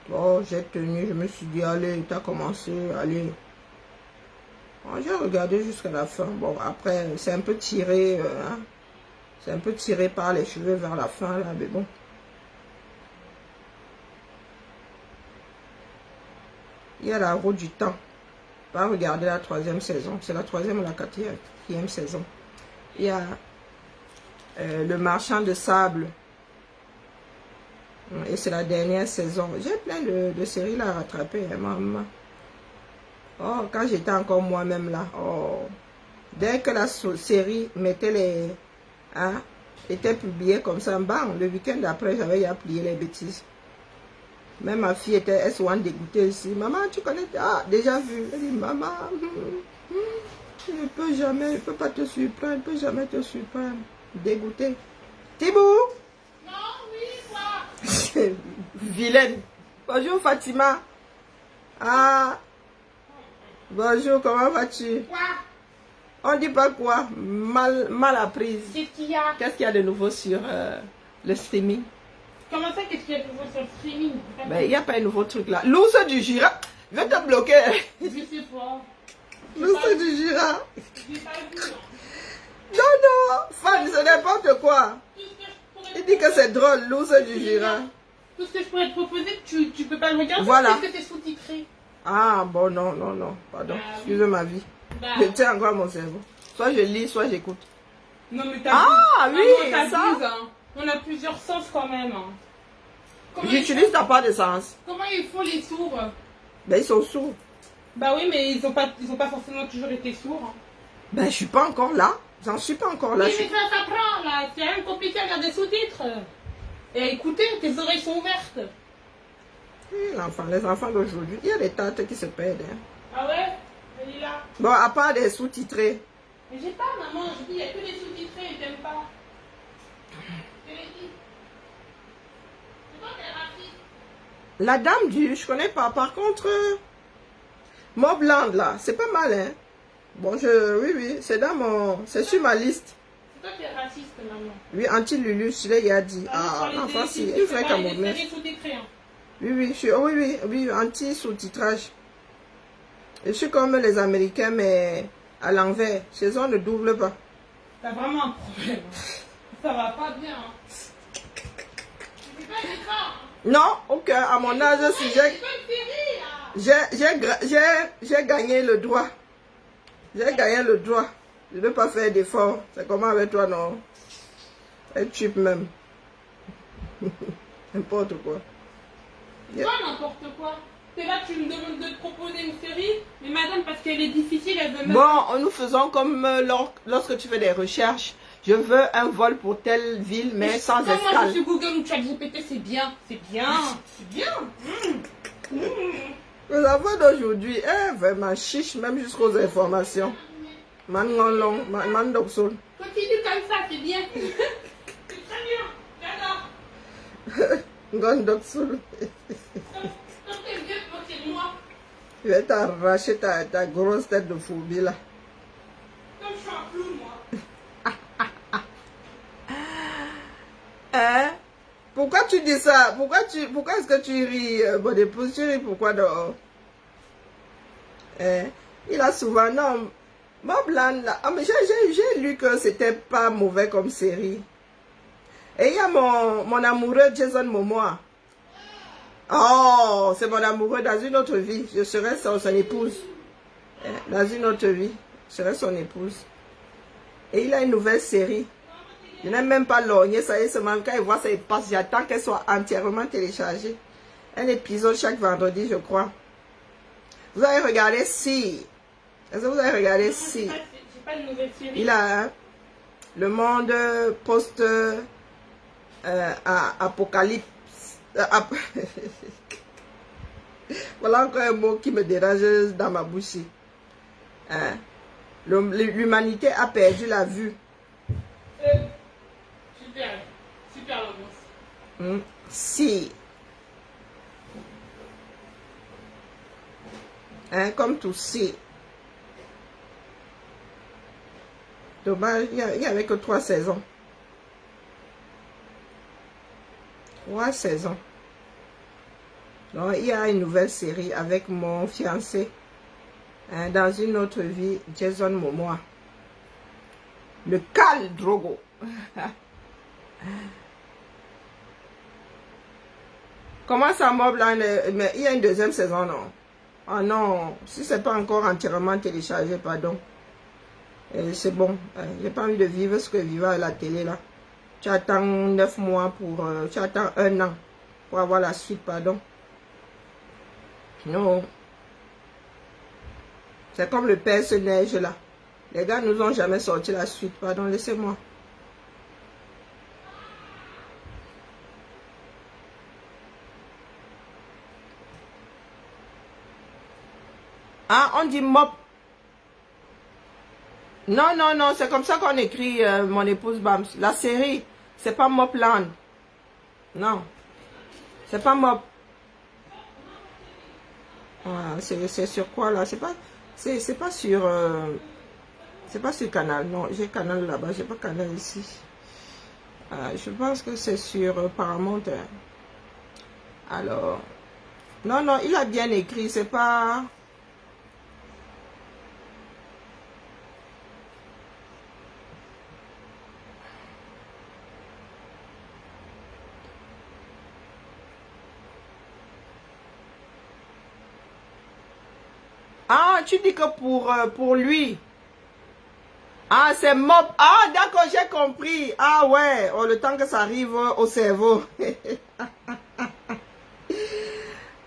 [SPEAKER 1] Bon, j'ai tenu, je me suis dit, allez, tu as commencé, allez. Bon, j'ai regardé jusqu'à la fin. Bon, après, c'est un peu tiré, c'est un peu tiré par les cheveux vers la fin, là, mais bon. Il y a la roue du temps. Va regarder la 3e saison. C'est la 3e ou la 4e saison. Il y a le marchand de sable. Et c'est la dernière saison. J'ai plein de séries là à rattraper, hein, maman. Oh, quand j'étais encore moi-même là. Oh. Dès que la série mettait les... était publiée comme ça, bang, le week-end d'après, j'avais à plier les bêtises. Même ma fille était souvent dégoûtée ici. Maman, tu connais? Ah, déjà vu. Elle dit, maman, je ne peux jamais, je ne peux pas te surprendre, je ne peux jamais te surprendre. Dégoûtée. Thibaut?
[SPEAKER 2] Non, oui, quoi?
[SPEAKER 1] Vilaine. Bonjour Fatima. Ah. Bonjour, comment vas-tu?
[SPEAKER 2] Quoi?
[SPEAKER 1] On dit pas quoi? Mal apprise.
[SPEAKER 2] Qu'est-ce qu'il y a?
[SPEAKER 1] Qu'est-ce qu'il y a de nouveau sur le streaming?
[SPEAKER 2] Comment ça, qu'est-ce qu'il y a de nouveau sur le streaming?
[SPEAKER 1] Ben, il n'y a pas un nouveau truc là. L'ours du Jura. Je vais te bloquer.
[SPEAKER 2] Je sais pas.
[SPEAKER 1] L'ours du Jura.
[SPEAKER 2] J'ai pas vu, hein.
[SPEAKER 1] Non, Fan, c'est n'importe quoi.
[SPEAKER 2] Tout ce que je pourrais
[SPEAKER 1] Il dit que c'est drôle, l'ours du Jura.
[SPEAKER 2] Tout ce que je pourrais te proposer, tu peux pas le regarder
[SPEAKER 1] Voilà.
[SPEAKER 2] parce que c'est sous-titré.
[SPEAKER 1] Ah, bon, non, pardon.
[SPEAKER 2] Bah,
[SPEAKER 1] Excuse ma vie.
[SPEAKER 2] Bah,
[SPEAKER 1] Je tiens encore à mon cerveau. Soit je lis, soit j'écoute.
[SPEAKER 2] non, mais t'as
[SPEAKER 1] Ah, oui, ça.
[SPEAKER 2] hein. On a plusieurs sens quand même. Hein.
[SPEAKER 1] J'utilise ta part de sens.
[SPEAKER 2] Comment ils font les sourds?
[SPEAKER 1] Ben, ils sont sourds.
[SPEAKER 2] Bah oui, mais ils ont pas forcément toujours été sourds. Hein.
[SPEAKER 1] Ben, je suis pas encore là. J'en suis pas encore là.
[SPEAKER 2] Oui, mais ça s'apprend là. C'est rien de compliqué à regarder des sous-titres. Et à écouter, tes oreilles sont ouvertes.
[SPEAKER 1] Oui, les enfants d'aujourd'hui, il y a des tâtes qui se perdent. Hein.
[SPEAKER 2] Ah ouais? Elle est là.
[SPEAKER 1] Bon, à part des sous-titrés.
[SPEAKER 2] Mais j'ai pas, maman. Je dis, il n'y a que des sous-titrés et t'aimes pas. Je l'ai dit. C'est toi qui es raciste.
[SPEAKER 1] La dame du, je connais pas. Par contre, Mobland là, c'est pas mal, hein. Bon, oui, c'est sur ma liste.
[SPEAKER 2] C'est toi qui es raciste, maman.
[SPEAKER 1] Oui, Anti-Lulu, je l'ai déjà dit.
[SPEAKER 2] Ah,
[SPEAKER 1] Ah, enfin, si, il
[SPEAKER 2] il
[SPEAKER 1] ferait comme moi.
[SPEAKER 2] sous-titrés. Hein.
[SPEAKER 1] Oui, anti-sous-titrage. Je suis comme les Américains, mais à l'envers. Chez eux, on ne double pas.
[SPEAKER 2] T'as vraiment un problème. Hein. Ça va pas bien. Hein. C'est pas une histoire. Hein.
[SPEAKER 1] Non, ok, à mon âge, si
[SPEAKER 2] C'est pas une série, là.
[SPEAKER 1] j'ai gagné le droit. J'ai gagné le droit. Je ne veux pas faire d'efforts. C'est comment avec toi, non? Un cheap même. N'importe quoi.
[SPEAKER 2] C'est pas n'importe quoi. T'es là, tu me demandes de te proposer une série, mais madame, parce qu'elle est difficile, elle veut même...
[SPEAKER 1] Bon, nous faisons comme lorsque tu fais des recherches. Je veux un vol pour telle ville, mais sans
[SPEAKER 2] Moi, je
[SPEAKER 1] escale.
[SPEAKER 2] suis Google ou ChatGPT, c'est bien. C'est bien. C'est bien.
[SPEAKER 1] Les enfants d'aujourd'hui, vraiment chiche, même jusqu'aux informations. Manongolong, mandoksul.
[SPEAKER 2] Continue comme ça, c'est bien. C'est très bien. J'adore.
[SPEAKER 1] Ngondoksul.
[SPEAKER 2] Quand t'es bien, moquez-moi.
[SPEAKER 1] Je vais t'arracher ta grosse tête de fourbi là.
[SPEAKER 2] Comme je suis un clown, moi.
[SPEAKER 1] Hein? Pourquoi tu dis ça? Pourquoi est-ce que tu ris, bon épouse? Tu ris pourquoi dehors? Hein? Il a souvent, non, Mobland là, ah, mais j'ai lu que c'était pas mauvais comme série. Et il y a mon amoureux Jason Momoa. Oh, c'est mon amoureux dans une autre vie. Je serai son épouse. Hein? Dans une autre vie, je serai son épouse. Et il a une nouvelle série. Je n'ai même pas lorgné, ça y est, seulement quand il voit ça, il passe. J'attends qu'elle soit entièrement téléchargée. Un épisode chaque vendredi, je crois. Vous avez regardé Si. Est-ce que vous avez regardé Si?
[SPEAKER 2] J'ai pas de nouvelle série.
[SPEAKER 1] Il a le monde apocalypse. Voilà encore un mot qui me dérange dans ma bouche. Hein? L'humanité a perdu la vue.
[SPEAKER 2] Super. Super l'ambiance.
[SPEAKER 1] Si. Hein, comme tout si. Dommage, il n'y avait que 3 saisons. 3 saisons. Donc, il y a une nouvelle série avec mon fiancé. Hein, dans une autre vie, Jason Momoa. Le Khal Drogo. Comment ça Mobland? Mais il y a une deuxième saison, non? Ah non, si c'est pas encore entièrement téléchargé, pardon. C'est bon. J'ai pas envie de vivre ce que vivait à la télé là. Tu attends 9 mois pour... tu attends 1 an pour avoir la suite, pardon. Non. C'est comme le Perce-Neige là. Les gars nous ont jamais sorti la suite, pardon, laissez-moi. Ah, on dit mop. Non, non, non, c'est comme ça qu'on écrit mon épouse Bams. La série, c'est pas Mopland. Non, c'est pas Mop. Voilà, c'est sur quoi là? C'est pas sur Canal. Non, j'ai Canal là-bas, j'ai pas Canal ici. Je pense que c'est sur Paramount. Alors, non, non, il a bien écrit, c'est pas... Ah, tu dis que pour lui. Ah, c'est Mop. Ah, d'accord, j'ai compris. Ah ouais, oh, le temps que ça arrive au cerveau.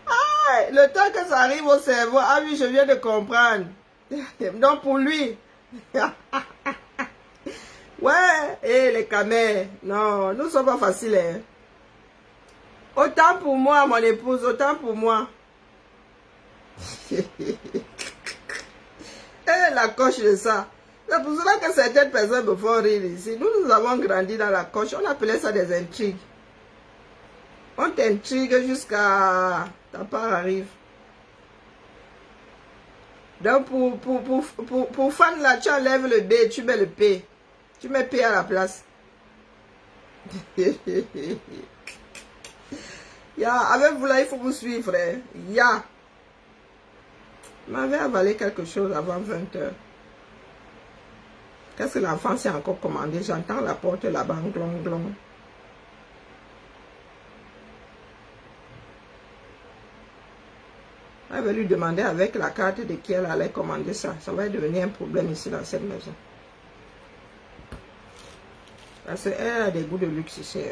[SPEAKER 1] Ah, le temps que ça arrive au cerveau. Ah oui, je viens de comprendre. Donc pour lui. Ouais, et les camés. Non, nous ne sommes pas faciles. Hein. Autant pour moi, mon épouse, autant pour moi. Et la coche de ça. C'est pour cela que certaines personnes me font rire ici. Nous avons grandi dans la coche. On appelait ça des intrigues. On t'intrigue jusqu'à ta part arrive. Donc pour fan là, tu enlèves le B, tu mets le P. Tu mets P à la place. Avec vous là, il faut vous suivre. Hein. M'avait avalé quelque chose avant 20 h. Qu'est-ce que l'enfant s'est encore commandé? J'entends la porte là-bas, glong, glong. Elle va lui demander avec la carte de qui elle allait commander ça. Ça va devenir un problème ici dans cette maison. Parce qu'elle a des goûts de luxe ici.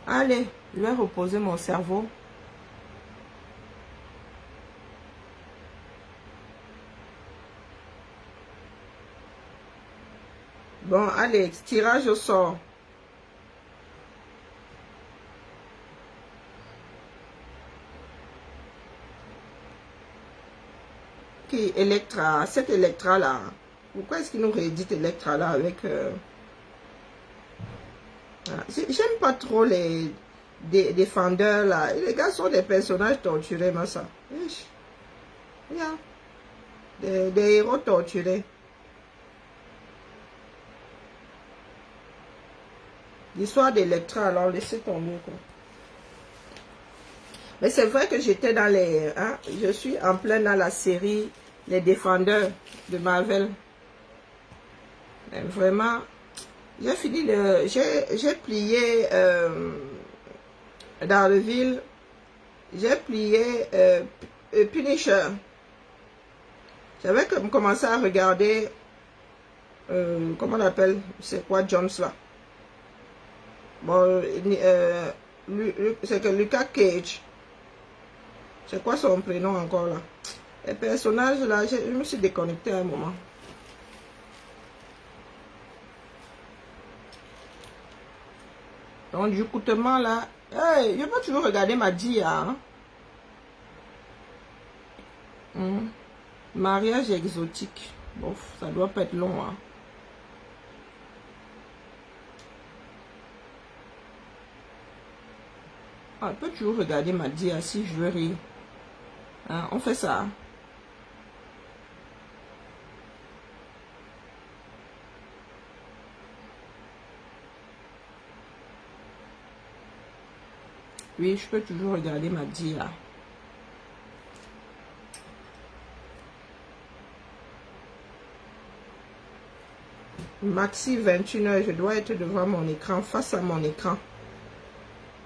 [SPEAKER 1] Allez, je vais reposer mon cerveau. Bon, allez, tirage au sort. Qui Electra, cette Electra là. Pourquoi est-ce qu'il nous réédite Electra là avec... J'aime pas trop les défendeurs là. Les gars sont des personnages torturés, mais ça. Des héros torturés. L'histoire d'Electra, alors laissez tomber quoi. Mais c'est vrai que j'étais dans les... Hein, je suis en plein dans la série Les Défendeurs de Marvel. Mais vraiment, j'ai fini le... J'ai plié Daredevil. J'ai plié Punisher. J'avais commencé à regarder... comment on appelle? C'est quoi Jones là? Bon, c'est que Lucas Cage. C'est quoi son prénom encore là? Les personnages là, je me suis déconnecté à un moment. Donc du coûtement là, hey, je peux toujours regarder ma dia. Hein? Mariage exotique. Bon, ça doit pas être long. Hein? Ah, je peux toujours regarder ma dia si je veux rire. Hein, on fait ça. Oui, je peux toujours regarder ma dia. Maxi 21 h, je dois être devant mon écran, face à mon écran.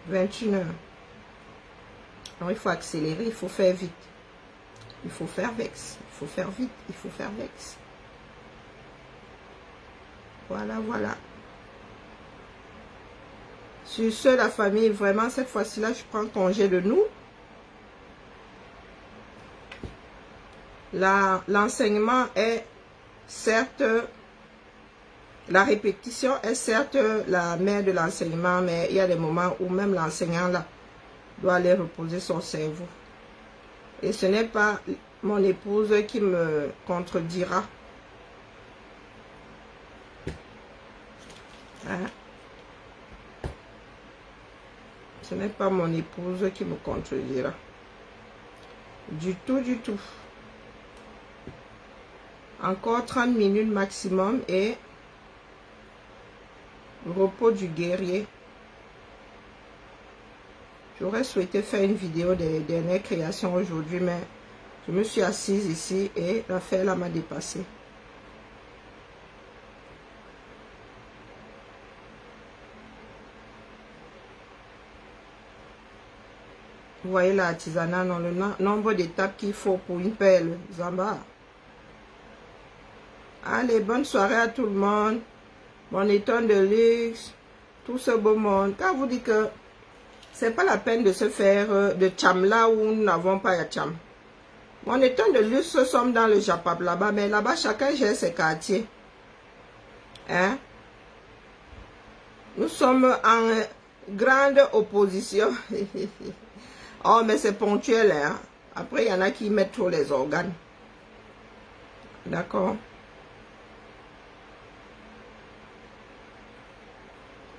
[SPEAKER 1] 21 h. Alors il faut accélérer, il faut faire vite. Il faut faire vex. Il faut faire vite. Il faut faire vex. Voilà, voilà. Sur ce, la famille, vraiment, cette fois-ci-là, je prends congé de nous. L'enseignement est certes... La répétition est certes la mère de l'enseignement, mais il y a des moments où même l'enseignant là doit aller reposer son cerveau. Et ce n'est pas mon épouse qui me contredira. Hein? Ce n'est pas mon épouse qui me contredira. Du tout, du tout. Encore 30 minutes maximum et repos du guerrier. J'aurais souhaité faire une vidéo des dernières créations aujourd'hui, mais je me suis assise ici et l'affaire là m'a dépassée. Vous voyez l'artisanat, non, le nombre d'étapes qu'il faut pour une perle, Zamba. Allez, bonne soirée à tout le monde. Mon étonne de luxe, tout ce beau monde. Quand vous dites que c'est pas la peine de se faire de tcham là où nous n'avons pas de tcham. Mon étonne de luxe sommes dans le Japap là-bas, mais là-bas chacun gère ses quartiers. Hein? Nous sommes en grande opposition. Oh, mais c'est ponctuel, hein? Après, il y en a qui mettent trop les organes. D'accord?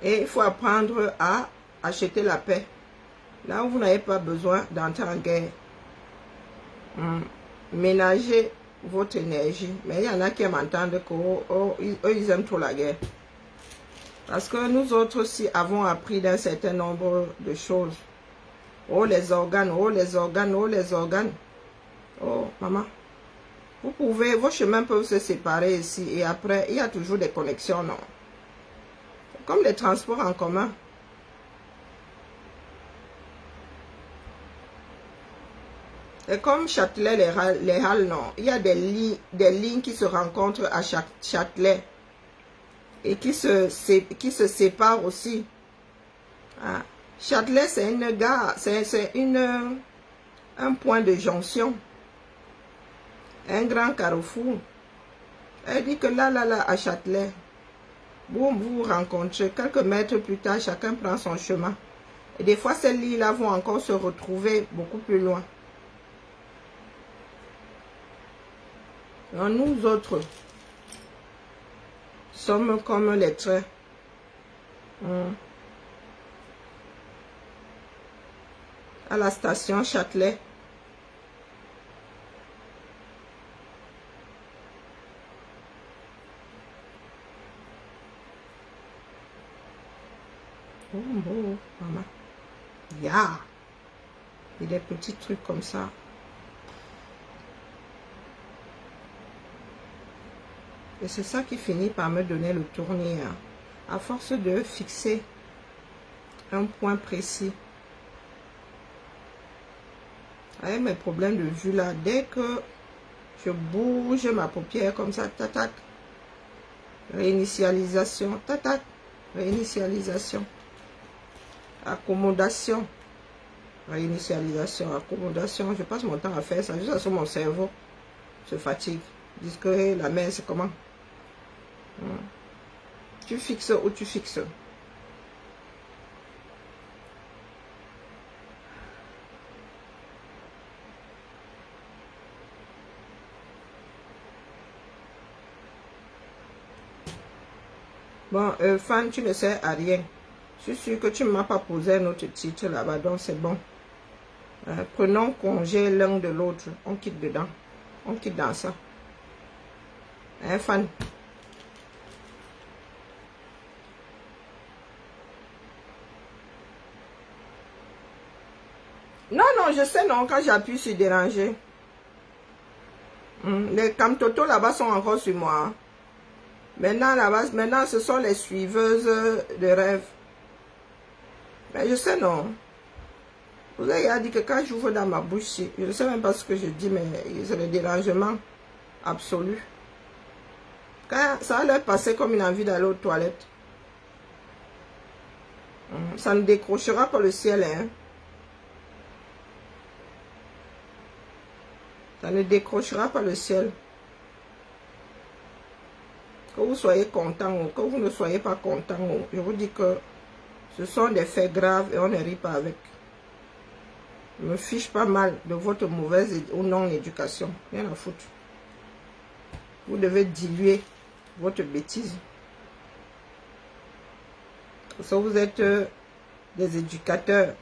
[SPEAKER 1] Et il faut apprendre à acheter la paix. Là où vous n'avez pas besoin d'entrer en guerre. Ménagez votre énergie. Mais il y en a qui m'entendent qu'eux, ils aiment trop la guerre. Parce que nous autres aussi avons appris d'un certain nombre de choses. Oh, les organes, oh, les organes, oh, les organes. Oh, maman. Vous pouvez, vos chemins peuvent se séparer ici. Et après, il y a toujours des connexions, non? Comme les transports en commun. Et comme Châtelet, les Halles, non. Il y a des lignes qui se rencontrent à Châtelet. Et qui se séparent aussi. Ah. Châtelet, c'est une gare. C'est un point de jonction. Un grand carrefour. Elle dit que là, à Châtelet. Vous vous rencontrez, quelques mètres plus tard, chacun prend son chemin. Et des fois, ces lignes-là vont encore se retrouver beaucoup plus loin. Alors, nous autres sommes comme les trains. À la station Châtelet. Oh, maman. Yeah. Et des petits trucs comme ça. Et c'est ça qui finit par me donner le tournis. Hein. À force de fixer un point précis. Avec mes problèmes de vue là, dès que je bouge ma paupière comme ça, tac, réinitialisation, tac, réinitialisation. Accommodation, réinitialisation, accommodation. Je passe mon temps à faire ça, juste à ce que mon cerveau se fatigue. Dis que la main, c'est comment? Tu fixes ou tu fixes. Bon, Fan, tu ne sais à rien. Je suis sûre que tu ne m'as pas posé un autre titre là-bas, donc c'est bon. Prenons congé l'un de l'autre. On quitte dedans. On quitte dans ça. Hein, Fan? Non, non, je sais, non, quand j'appuie sur déranger. Les camtotos là-bas sont encore sur moi. Maintenant, là-bas, maintenant, ce sont les suiveuses de rêve. Mais je sais, non. Vous avez dit que quand j'ouvre dans ma bouche, je ne sais même pas ce que je dis, mais c'est le dérangement absolu. Quand ça va leur passer comme une envie d'aller aux toilettes. Ça ne décrochera pas le ciel, hein. Ça ne décrochera pas le ciel. Que vous soyez content ou que vous ne soyez pas content, je vous dis que ce sont des faits graves et on ne rit pas avec. Je me fiche pas mal de votre mauvaise ou non-éducation. Rien à foutre. Vous devez diluer votre bêtise. Parce que vous êtes des éducateurs.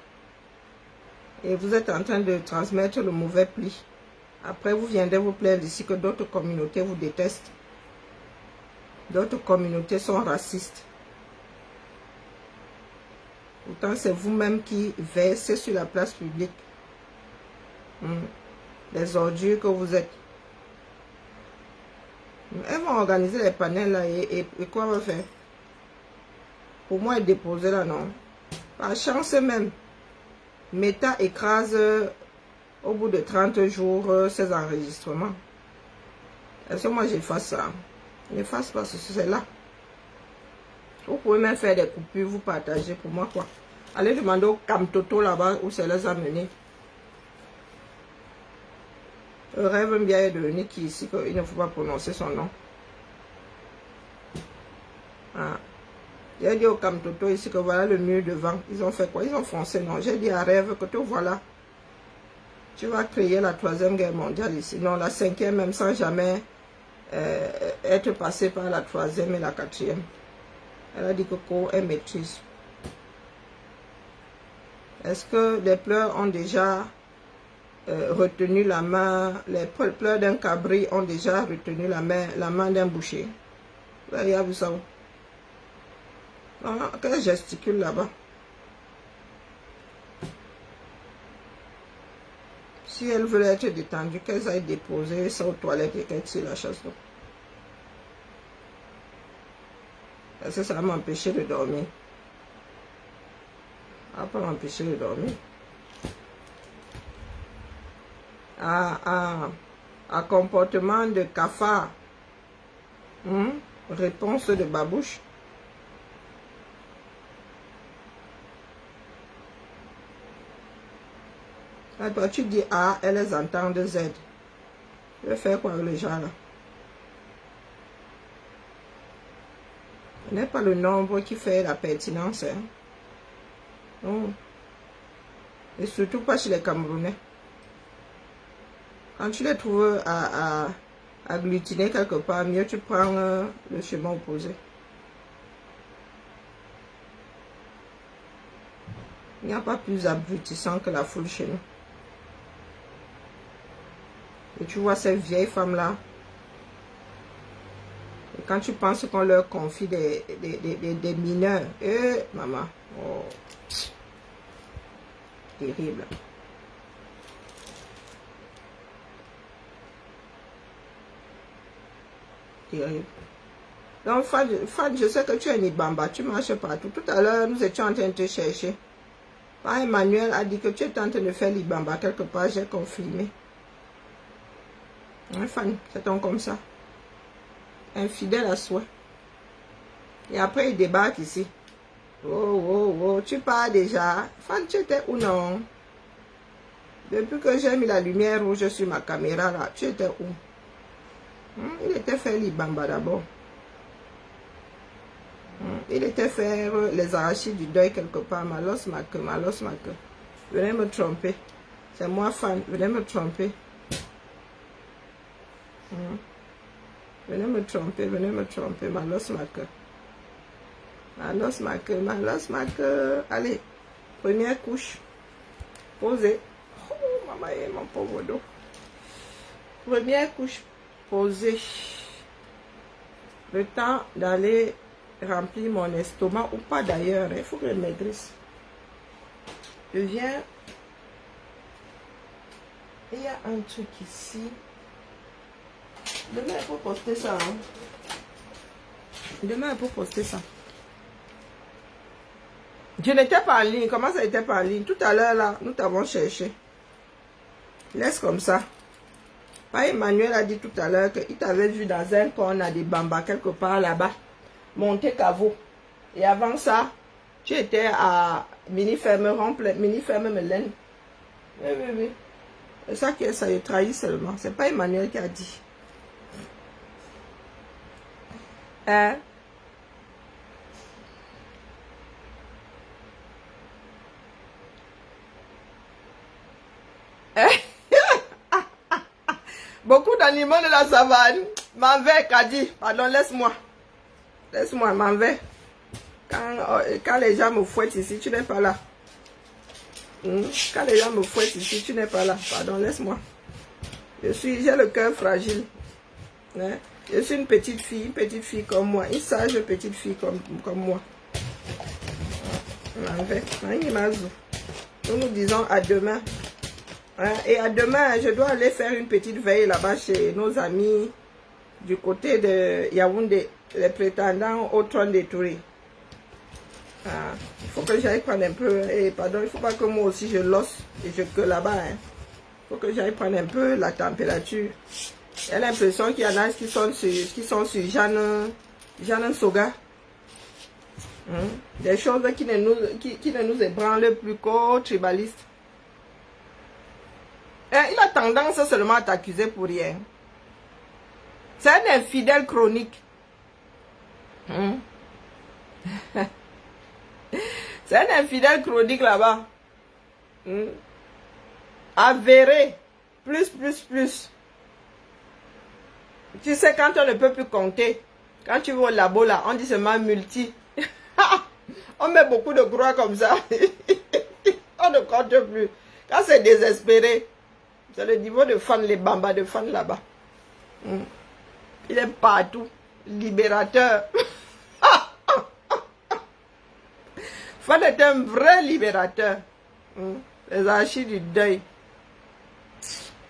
[SPEAKER 1] Et vous êtes en train de transmettre le mauvais pli. Après, vous viendrez vous plaindre ici que d'autres communautés vous détestent. D'autres communautés sont racistes. Pourtant, c'est vous-même qui versez sur la place publique. Les ordures que vous êtes. Elles vont organiser les panels là et quoi va faire? Pour moi, elle déposer là, non. Par chance même, Meta écrase au bout de 30 jours ces enregistrements. Est-ce que moi j'efface ça? N'efface pas, c'est là. Vous pouvez même faire des coupures, vous partagez pour moi quoi. Allez demander au Camtoto là-bas où c'est les amener. Le rêve bien de Niki ici, qu'il ne faut pas prononcer son nom. Ah. J'ai dit au Camtoto ici que voilà le mur devant. Ils ont fait quoi? Ils ont foncé, non? J'ai dit à rêve que te voilà. Tu vas créer la 3e guerre mondiale ici. Non, la 5e même sans jamais être passé par la 3e et la 4e. Elle a dit que elle maîtrise. Est-ce que les pleurs ont déjà retenu la main, les pleurs d'un cabri ont déjà retenu la main d'un boucher? Vous avez vu ça où? Qu'elle gesticule là-bas. Si elle veut être détendue, qu'elle aille déposer ça aux toilettes et qu'elle tire la chasse d'eau. Est-ce que ça va m'empêcher de dormir? Ça va pas m'empêcher de dormir. À comportement de cafard. Réponse de babouche. Là, toi, tu dis A, elles entendent Z. Je vais faire quoi avec les gens là? Ce n'est pas le nombre qui fait la pertinence. Hein? Non. Et surtout pas chez les Camerounais. Quand tu les trouves à agglutiner quelque part, mieux tu prends le chemin opposé. Il n'y a pas plus abrutissant que la foule chez nous. Et tu vois ces vieilles femmes-là. Et quand tu penses qu'on leur confie des mineurs. Maman. Oh. Terrible. Terrible. Donc, Fad, je sais que tu es Nibamba. Tu marches partout. Tout à l'heure, nous étions en train de te chercher. Emmanuel a dit que tu es en train de faire Libamba quelque part. J'ai confirmé. Fan, c'est donc comme ça. Infidèle à soi. Et après, il débarque ici. Oh, tu pars déjà. Fan, tu étais où non? Depuis que j'ai mis la lumière rouge sur ma caméra, là, tu étais où? Il était fait Libamba d'abord. Il était faire les arachides du deuil quelque part. Malos Make. Venez me tromper. C'est moi, Fan. Venez me tromper. Venez me tromper, Malos Make. Allez, première couche. Posée. Oh, maman, mon pauvre dos. Première couche posée. Le temps d'aller remplir mon estomac ou pas d'ailleurs. Il faut que je maigrisse. Je viens. Il y a un truc ici. Demain, il faut poster ça. Demain, il faut poster ça. Je n'étais pas en ligne. Comment ça n'était pas en ligne? Tout à l'heure, là, nous t'avons cherché. Laisse comme ça. Emmanuel a dit tout à l'heure qu'il t'avait vu dans un corner à des bambas quelque part là-bas. Monter Caveau. Et avant ça, tu étais à mini-ferme Melaine. Oui. C'est ça qui est ça, il trahit seulement. C'est pas Emmanuel qui a dit. Hein? Beaucoup d'animaux de la savane. M'en vais, Kadi. Pardon, laisse-moi. Laisse-moi, m'en vais. Quand les gens me fouettent ici, tu n'es pas là. Quand les gens me fouettent ici, tu n'es pas là. Pardon, laisse-moi. J'ai le cœur fragile. Hein? Je suis une petite fille comme moi. Une sage petite fille comme moi. M'en vais. Nous nous disons à demain. Hein? Et à demain, je dois aller faire une petite veille là-bas chez nos amis du côté de Yaoundé, les prétendants au trône des Touré. Ah, il faut que j'aille prendre un peu. Et pardon, il ne faut pas que moi aussi je losse et je que là-bas. Hein. Il faut que j'aille prendre un peu la température. J'ai l'impression qu'il y en a qui sont sur Jeanne Soga. Des choses qui ne nous ébranlent plus qu'aux tribalistes. Il a tendance seulement à t'accuser pour rien. C'est un infidèle chronique. C'est un infidèle chronique là-bas. Avéré. Plus. Tu sais, quand on ne peut plus compter, quand tu vas au labo là, on dit seulement multi. On met beaucoup de croix comme ça. On ne compte plus. Quand c'est désespéré, c'est le niveau de fan, les bambas de fan là-bas. Il est partout. Libérateur. Fan est un vrai libérateur. Les archives du deuil.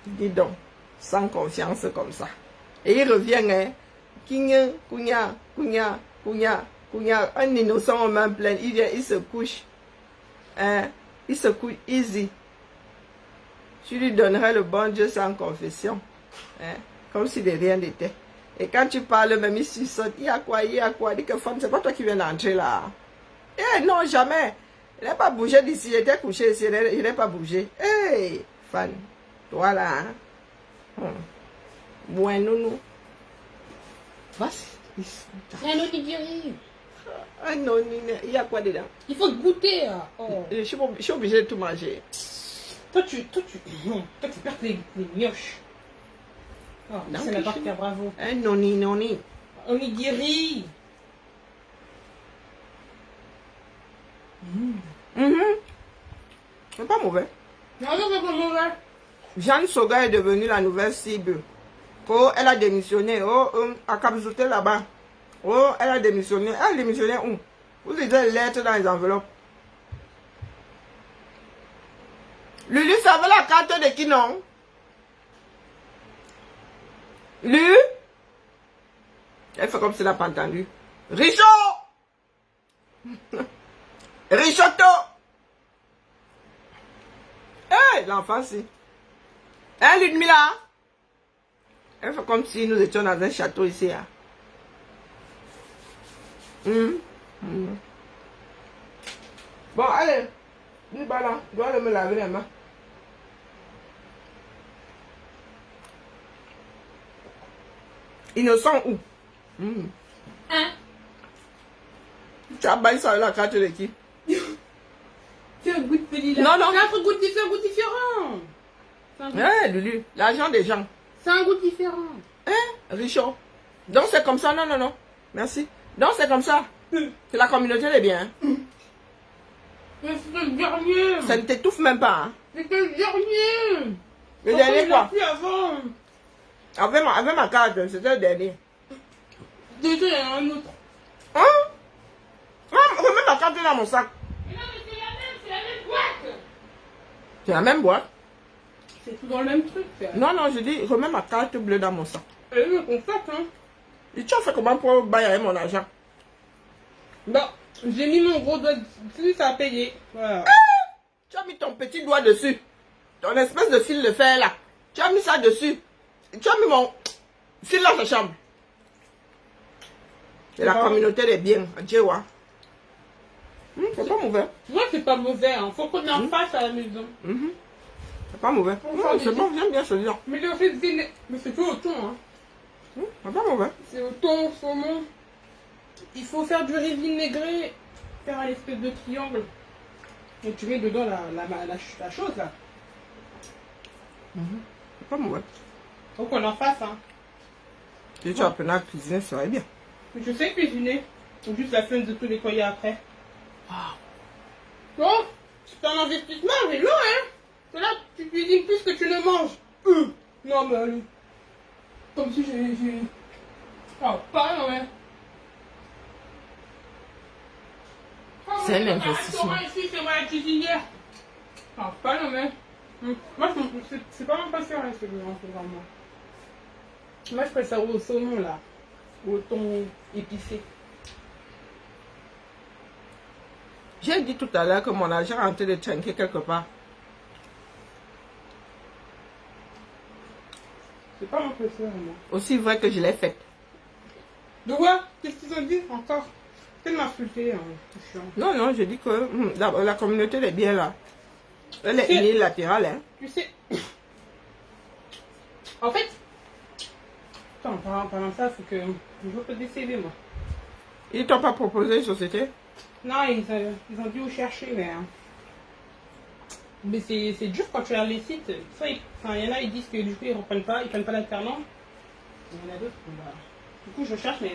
[SPEAKER 1] Dis donc, sans confiance comme ça. Et il revient, hein. Kounya. Un innocent en main pleine. Il vient, il se couche. Hein? Il se couche easy. Tu lui donnerais le bon Dieu sans confession. Hein? Comme si de rien n'était. Et quand tu parles, même il suçote. Il y a quoi? Il dit que femme, c'est pas toi qui viens d'entrer là. Eh non, jamais. Il n'a pas bougé d'ici. Il était couché ici. Il n'a pas bougé. Hey, fan. Toi là. Bueno, nous.
[SPEAKER 2] C'est un onigiri.
[SPEAKER 1] Ah non, il y a quoi dedans?
[SPEAKER 2] Il faut goûter. Oh.
[SPEAKER 1] Je suis obligé de tout manger.
[SPEAKER 2] Toi, tu perds les mioches. Oh, c'est la barque, bravo.
[SPEAKER 1] Un noni.
[SPEAKER 2] Onigiri.
[SPEAKER 1] C'est pas mauvais.
[SPEAKER 2] Non, c'est pas mauvais.
[SPEAKER 1] Jeanne Soga est devenue la nouvelle cible. Oh, elle a démissionné. À Kabzouté là-bas. Oh, elle a démissionné. Elle a démissionné où? Vous lisez les lettres dans les enveloppes. Lulu, ça veut la carte de qui, non? Lulu? Elle fait comme si elle n'a pas entendu. Richaud! Richotto! Hé, l'enfant, si. Hein, Ludmila? Elle fait comme si nous étions dans un château ici. Hein. Bon, allez. Dis bah là, je dois aller me laver les mains. Innocent où?
[SPEAKER 2] Hein?
[SPEAKER 1] Tu as baillé ça la carte de qui?
[SPEAKER 2] C'est un goût de petit là.
[SPEAKER 1] Non.
[SPEAKER 2] C'est un goût différent.
[SPEAKER 1] Lulu, l'argent des gens.
[SPEAKER 2] C'est un goût différent.
[SPEAKER 1] Richard. Donc c'est comme ça, non. Merci. Donc c'est comme ça. Que la communauté est bien.
[SPEAKER 2] Mais c'est le dernier.
[SPEAKER 1] Ça ne t'étouffe même pas. Hein.
[SPEAKER 2] C'était le dernier.
[SPEAKER 1] Le dernier quoi?
[SPEAKER 2] Plus avant.
[SPEAKER 1] Avec ma carte, c'était le dernier.
[SPEAKER 2] Déjà, il y en a un autre.
[SPEAKER 1] Hein? Remets ma carte dans mon sac.
[SPEAKER 2] Mais non, mais c'est la même boîte.
[SPEAKER 1] C'est la même boîte.
[SPEAKER 2] C'est tout dans le même truc.
[SPEAKER 1] Non, je dis, remets ma carte bleue dans mon sac.
[SPEAKER 2] Elle est qu'on fait, hein.
[SPEAKER 1] Et tu as fait comment pour bailler mon argent?
[SPEAKER 2] Bon, j'ai mis mon gros doigt dessus, ça a payé. Voilà.
[SPEAKER 1] Tu as mis ton petit doigt dessus. Ton espèce de fil de fer là. Tu as mis ça dessus. Tu as mis mon fil dans ta chambre. C'est la communauté des biens. Adieu, ouais. C'est pas mauvais.
[SPEAKER 2] Moi, c'est pas mauvais, hein. Faut qu'on en fasse à la maison.
[SPEAKER 1] C'est pas mauvais. C'est bon, j'aime bien celui-là.
[SPEAKER 2] Mais le riz vinaigre, mais c'est tout au thon, hein.
[SPEAKER 1] C'est pas mauvais.
[SPEAKER 2] C'est au thon, au saumon. Il faut faire du riz vinaigré, faire un espèce de triangle. Et tu mets dedans la chose là.
[SPEAKER 1] C'est pas mauvais.
[SPEAKER 2] Faut qu'on en fasse, hein.
[SPEAKER 1] Si tu apprenais à cuisiner, ça serait bien.
[SPEAKER 2] Je sais cuisiner. Ou juste la flemme de tout nettoyer après. Oh, c'est un investissement, mais non, hein. C'est là, tu cuisines plus que tu ne manges. Non, mais allez. Comme si j'ai... Oh, pas non, mais...
[SPEAKER 1] C'est un investissement.
[SPEAKER 2] Ici, c'est moi la cuisinière. Ah, pas non, mais... Moi, c'est pas même pas sûr, hein, ce que je mange vraiment. Moi, je préfère au saumon, là. Au thon épicé.
[SPEAKER 1] J'ai dit tout à l'heure que mon argent est en train de trinquer quelque part.
[SPEAKER 2] C'est pas mon préféré, moi.
[SPEAKER 1] Aussi vrai que je l'ai faite.
[SPEAKER 2] De quoi? Qu'est-ce qu'ils ont dit encore? C'est m'insulter, hein. C'est chiant.
[SPEAKER 1] Non, non, je dis que la communauté est bien là. Elle est
[SPEAKER 2] C'est-
[SPEAKER 1] unilatérale, hein.
[SPEAKER 2] Tu sais... En fait... Attends, pendant ça, faut que... Je veux te décéder, moi.
[SPEAKER 1] Ils t'ont pas proposé une société?
[SPEAKER 2] Non, ils ont dû vous chercher, mais... Mais c'est dur quand tu regardes les sites. Soit il y en a, ils disent que du coup, ils prennent pas l'alternant. Il y en a d'autres, bah... Du coup, je cherche, mais...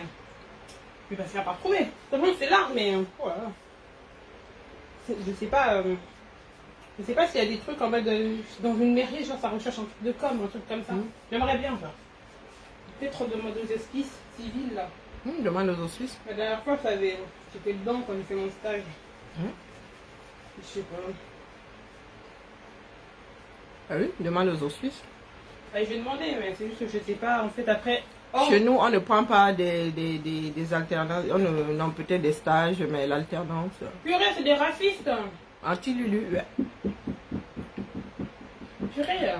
[SPEAKER 2] Je vais pas finir par trouver. De toute façon, c'est large, mais... Oh là là. Je sais pas... Je sais pas s'il y a des trucs en mode... dans une mairie, genre, ça recherche un truc de com, un truc comme ça. J'aimerais bien, genre. Peut-être demander aux esquisses civiles, là.
[SPEAKER 1] Demande aux Suisses.
[SPEAKER 2] La dernière fois, j'étais dedans quand j'ai fait mon stage. Je sais pas.
[SPEAKER 1] Ah oui, demande aux Suisses.
[SPEAKER 2] Je vais demander, mais c'est juste que je sais pas. En fait, après... Oh,
[SPEAKER 1] Chez nous, on ne prend pas des alternances. Non, peut-être des stages, mais l'alternance.
[SPEAKER 2] purée, c'est des racistes.
[SPEAKER 1] Anti-Lulu, ouais.
[SPEAKER 2] Purée,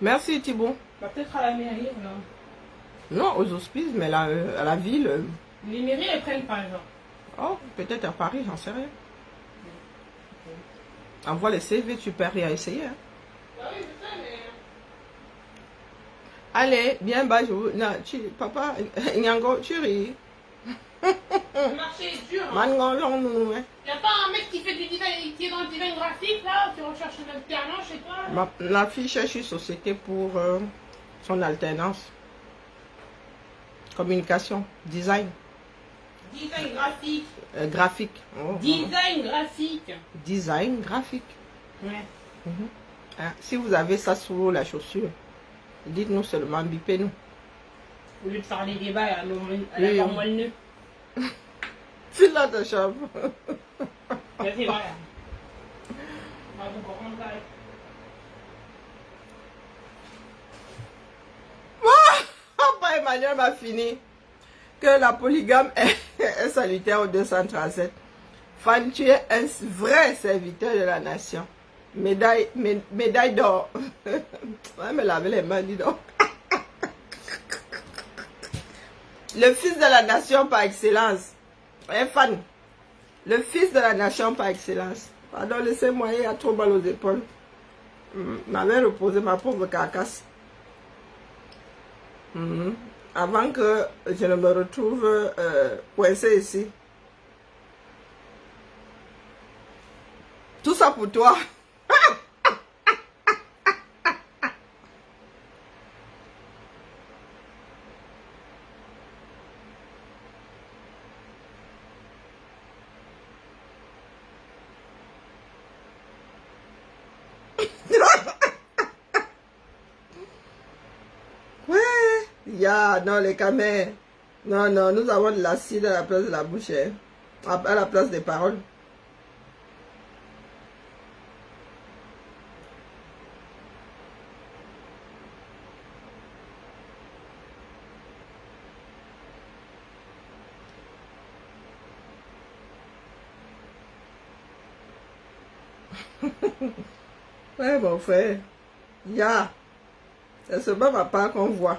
[SPEAKER 1] Merci Thibault.
[SPEAKER 2] bah, peut-être à la mairie, là.
[SPEAKER 1] Non, aux hospices, mais là, à la ville.
[SPEAKER 2] Les mairies, elles prennent pas, genre.
[SPEAKER 1] Oh, peut-être à Paris, j'en sais rien. Envoie les CV, tu peux rien essayer. Hein.
[SPEAKER 2] Bah oui, c'est ça, mais...
[SPEAKER 1] Allez, bien bas, non, papa, Nyango, tu ris.
[SPEAKER 2] Le marché est dur. Hein.
[SPEAKER 1] Mangon, nous, hein.
[SPEAKER 2] Y a pas un mec qui fait du design, qui est dans le design graphique, là, qui recherche un alternant, je sais pas.
[SPEAKER 1] La fille cherche une société pour son alternance. Communication, design,
[SPEAKER 2] Design graphique.
[SPEAKER 1] graphique. Oh,
[SPEAKER 2] Design graphique.
[SPEAKER 1] design graphique.
[SPEAKER 2] Ouais.
[SPEAKER 1] Hein, si vous avez ça sous la chaussure, dites-nous seulement, bipez-nous.
[SPEAKER 2] Au lieu de faire les débats à
[SPEAKER 1] Oui.
[SPEAKER 2] la moelle
[SPEAKER 1] C'est là ta chambre.
[SPEAKER 2] C'est vrai. Ah, bon, par contre, ça,
[SPEAKER 1] Papa Emmanuel m'a fini que la polygame est salutaire au 237. Fan, tu es un vrai serviteur de la nation. Médaille d'or. Ouais, me laver les mains, dis donc. Le fils de la nation par excellence. Fan, le fils de la nation par excellence. Pardon, laissez-moi, il y a trop mal aux épaules. M'avait reposé ma pauvre carcasse. Avant que je ne me retrouve coincé ici. Tout ça pour toi. Ouais. Non, les camés. Non, non, nous avons de l'acide à la place de la bouche. Hein. À la place des paroles. Ouais, mon frère. C'est seulement ma part qu'on voit.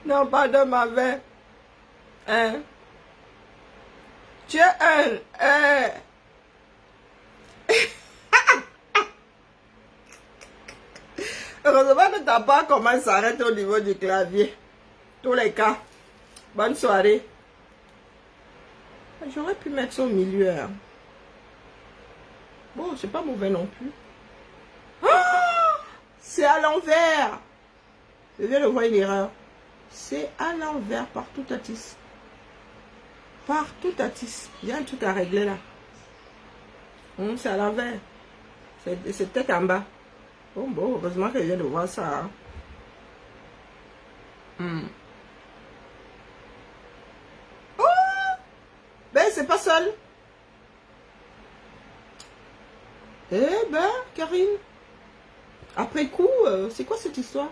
[SPEAKER 1] Non, pardon, ma mère. Hein? Tu es un... Heureusement que ta part commence à s'arrêter au niveau du clavier. Tous les cas. Bonne soirée. J'aurais pu mettre ça au milieu. Hein. Bon, c'est pas mauvais non plus. Ah! c'est à l'envers. Je viens de voir une erreur. C'est à l'envers, partout Tatis. Partout Tatis. Il y a un truc à régler là. C'est à l'envers. C'est peut-être en bas. Oh bon, heureusement que je viens de voir ça. Hein. Oh! Ben, c'est pas seul. Eh ben, Karine. Après coup, c'est quoi cette histoire?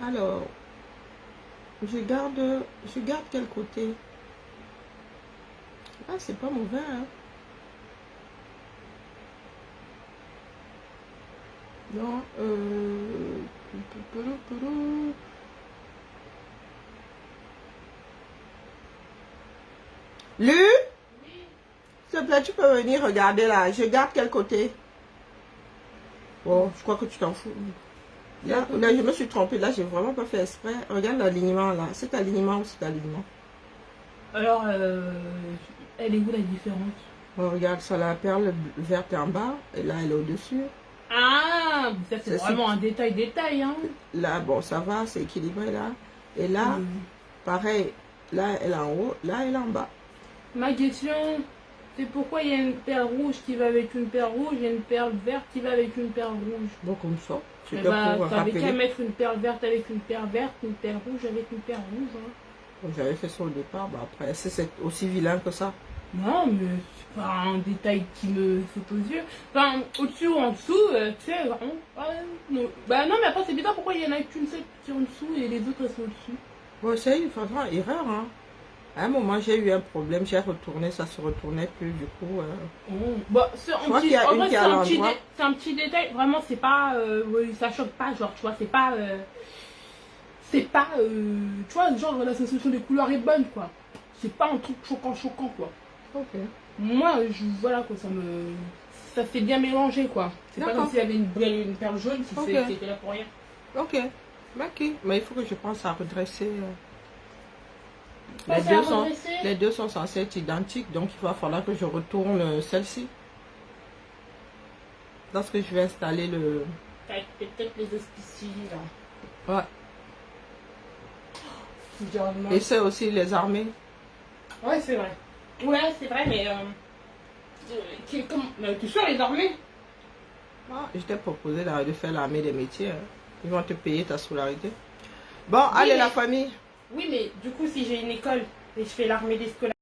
[SPEAKER 1] Alors, je garde quel côté? Ah, c'est pas mauvais, hein. Non, Lu, s'il te plaît, tu peux venir regarder là. Je garde quel côté? Bon, je crois que tu t'en fous. Là, je me suis trompée. Là, j'ai vraiment pas fait exprès. Regarde l'alignement là. C'est alignement ou c'est alignement?
[SPEAKER 2] Alors, elle est où la différence?
[SPEAKER 1] Oh, regarde, ça, la perle verte est en bas. Et là, elle est au-dessus.
[SPEAKER 2] Ah, ça c'est vraiment un détail, hein.
[SPEAKER 1] Là, bon, ça va, c'est équilibré là. Et là, pareil, là, elle est en haut, là, elle est en bas.
[SPEAKER 2] Ma question, c'est pourquoi il y a une perle rouge qui va avec une perle rouge et une perle verte qui va avec une perle rouge?
[SPEAKER 1] Bon, comme ça.
[SPEAKER 2] T'avais qu'à mettre une perle verte avec une perle verte, une perle rouge avec une perle rouge. Hein.
[SPEAKER 1] J'avais fait ça au départ, bah après, c'est aussi vilain que ça.
[SPEAKER 2] Non, mais c'est pas un détail qui me saute aux yeux. Enfin, au-dessus ou en dessous, tu sais, vraiment. Non. Bah non, mais après, c'est bizarre pourquoi il y en a qu'une seule qui est en dessous et les autres elles sont au-dessus.
[SPEAKER 1] Bon, c'est une façon erreur, hein. À un moment, j'ai eu un problème, j'ai retourné, ça se retournait plus, du coup.
[SPEAKER 2] Bah, c'est un petit détail, vraiment, c'est pas. Oui, ça choque pas, genre, tu vois, c'est pas. Tu vois, genre, la sensation des couleurs est bonne, quoi. C'est pas un truc choquant, quoi.
[SPEAKER 1] Ok.
[SPEAKER 2] Moi, voilà, quoi, ça fait bien mélanger, quoi. C'est pas comme s'il y avait une perle jaune, si c'était là pour rien.
[SPEAKER 1] Ok. Ok. Mais il faut que je pense à redresser. Les deux sont censés être identiques, donc il va falloir que je retourne celle-ci. Lorsque je vais installer le...
[SPEAKER 2] Peut-être les auspicies,
[SPEAKER 1] là. Ouais. Et c'est aussi les armées.
[SPEAKER 2] Ouais, c'est vrai. Ouais, c'est vrai, mais... tu sais, les armées?
[SPEAKER 1] Je t'ai proposé de faire l'armée des métiers. Hein. Ils vont te payer ta scolarité. Bon, oui, allez, la famille.
[SPEAKER 2] Oui, mais du coup, si j'ai une école et je fais l'armée des scolaires,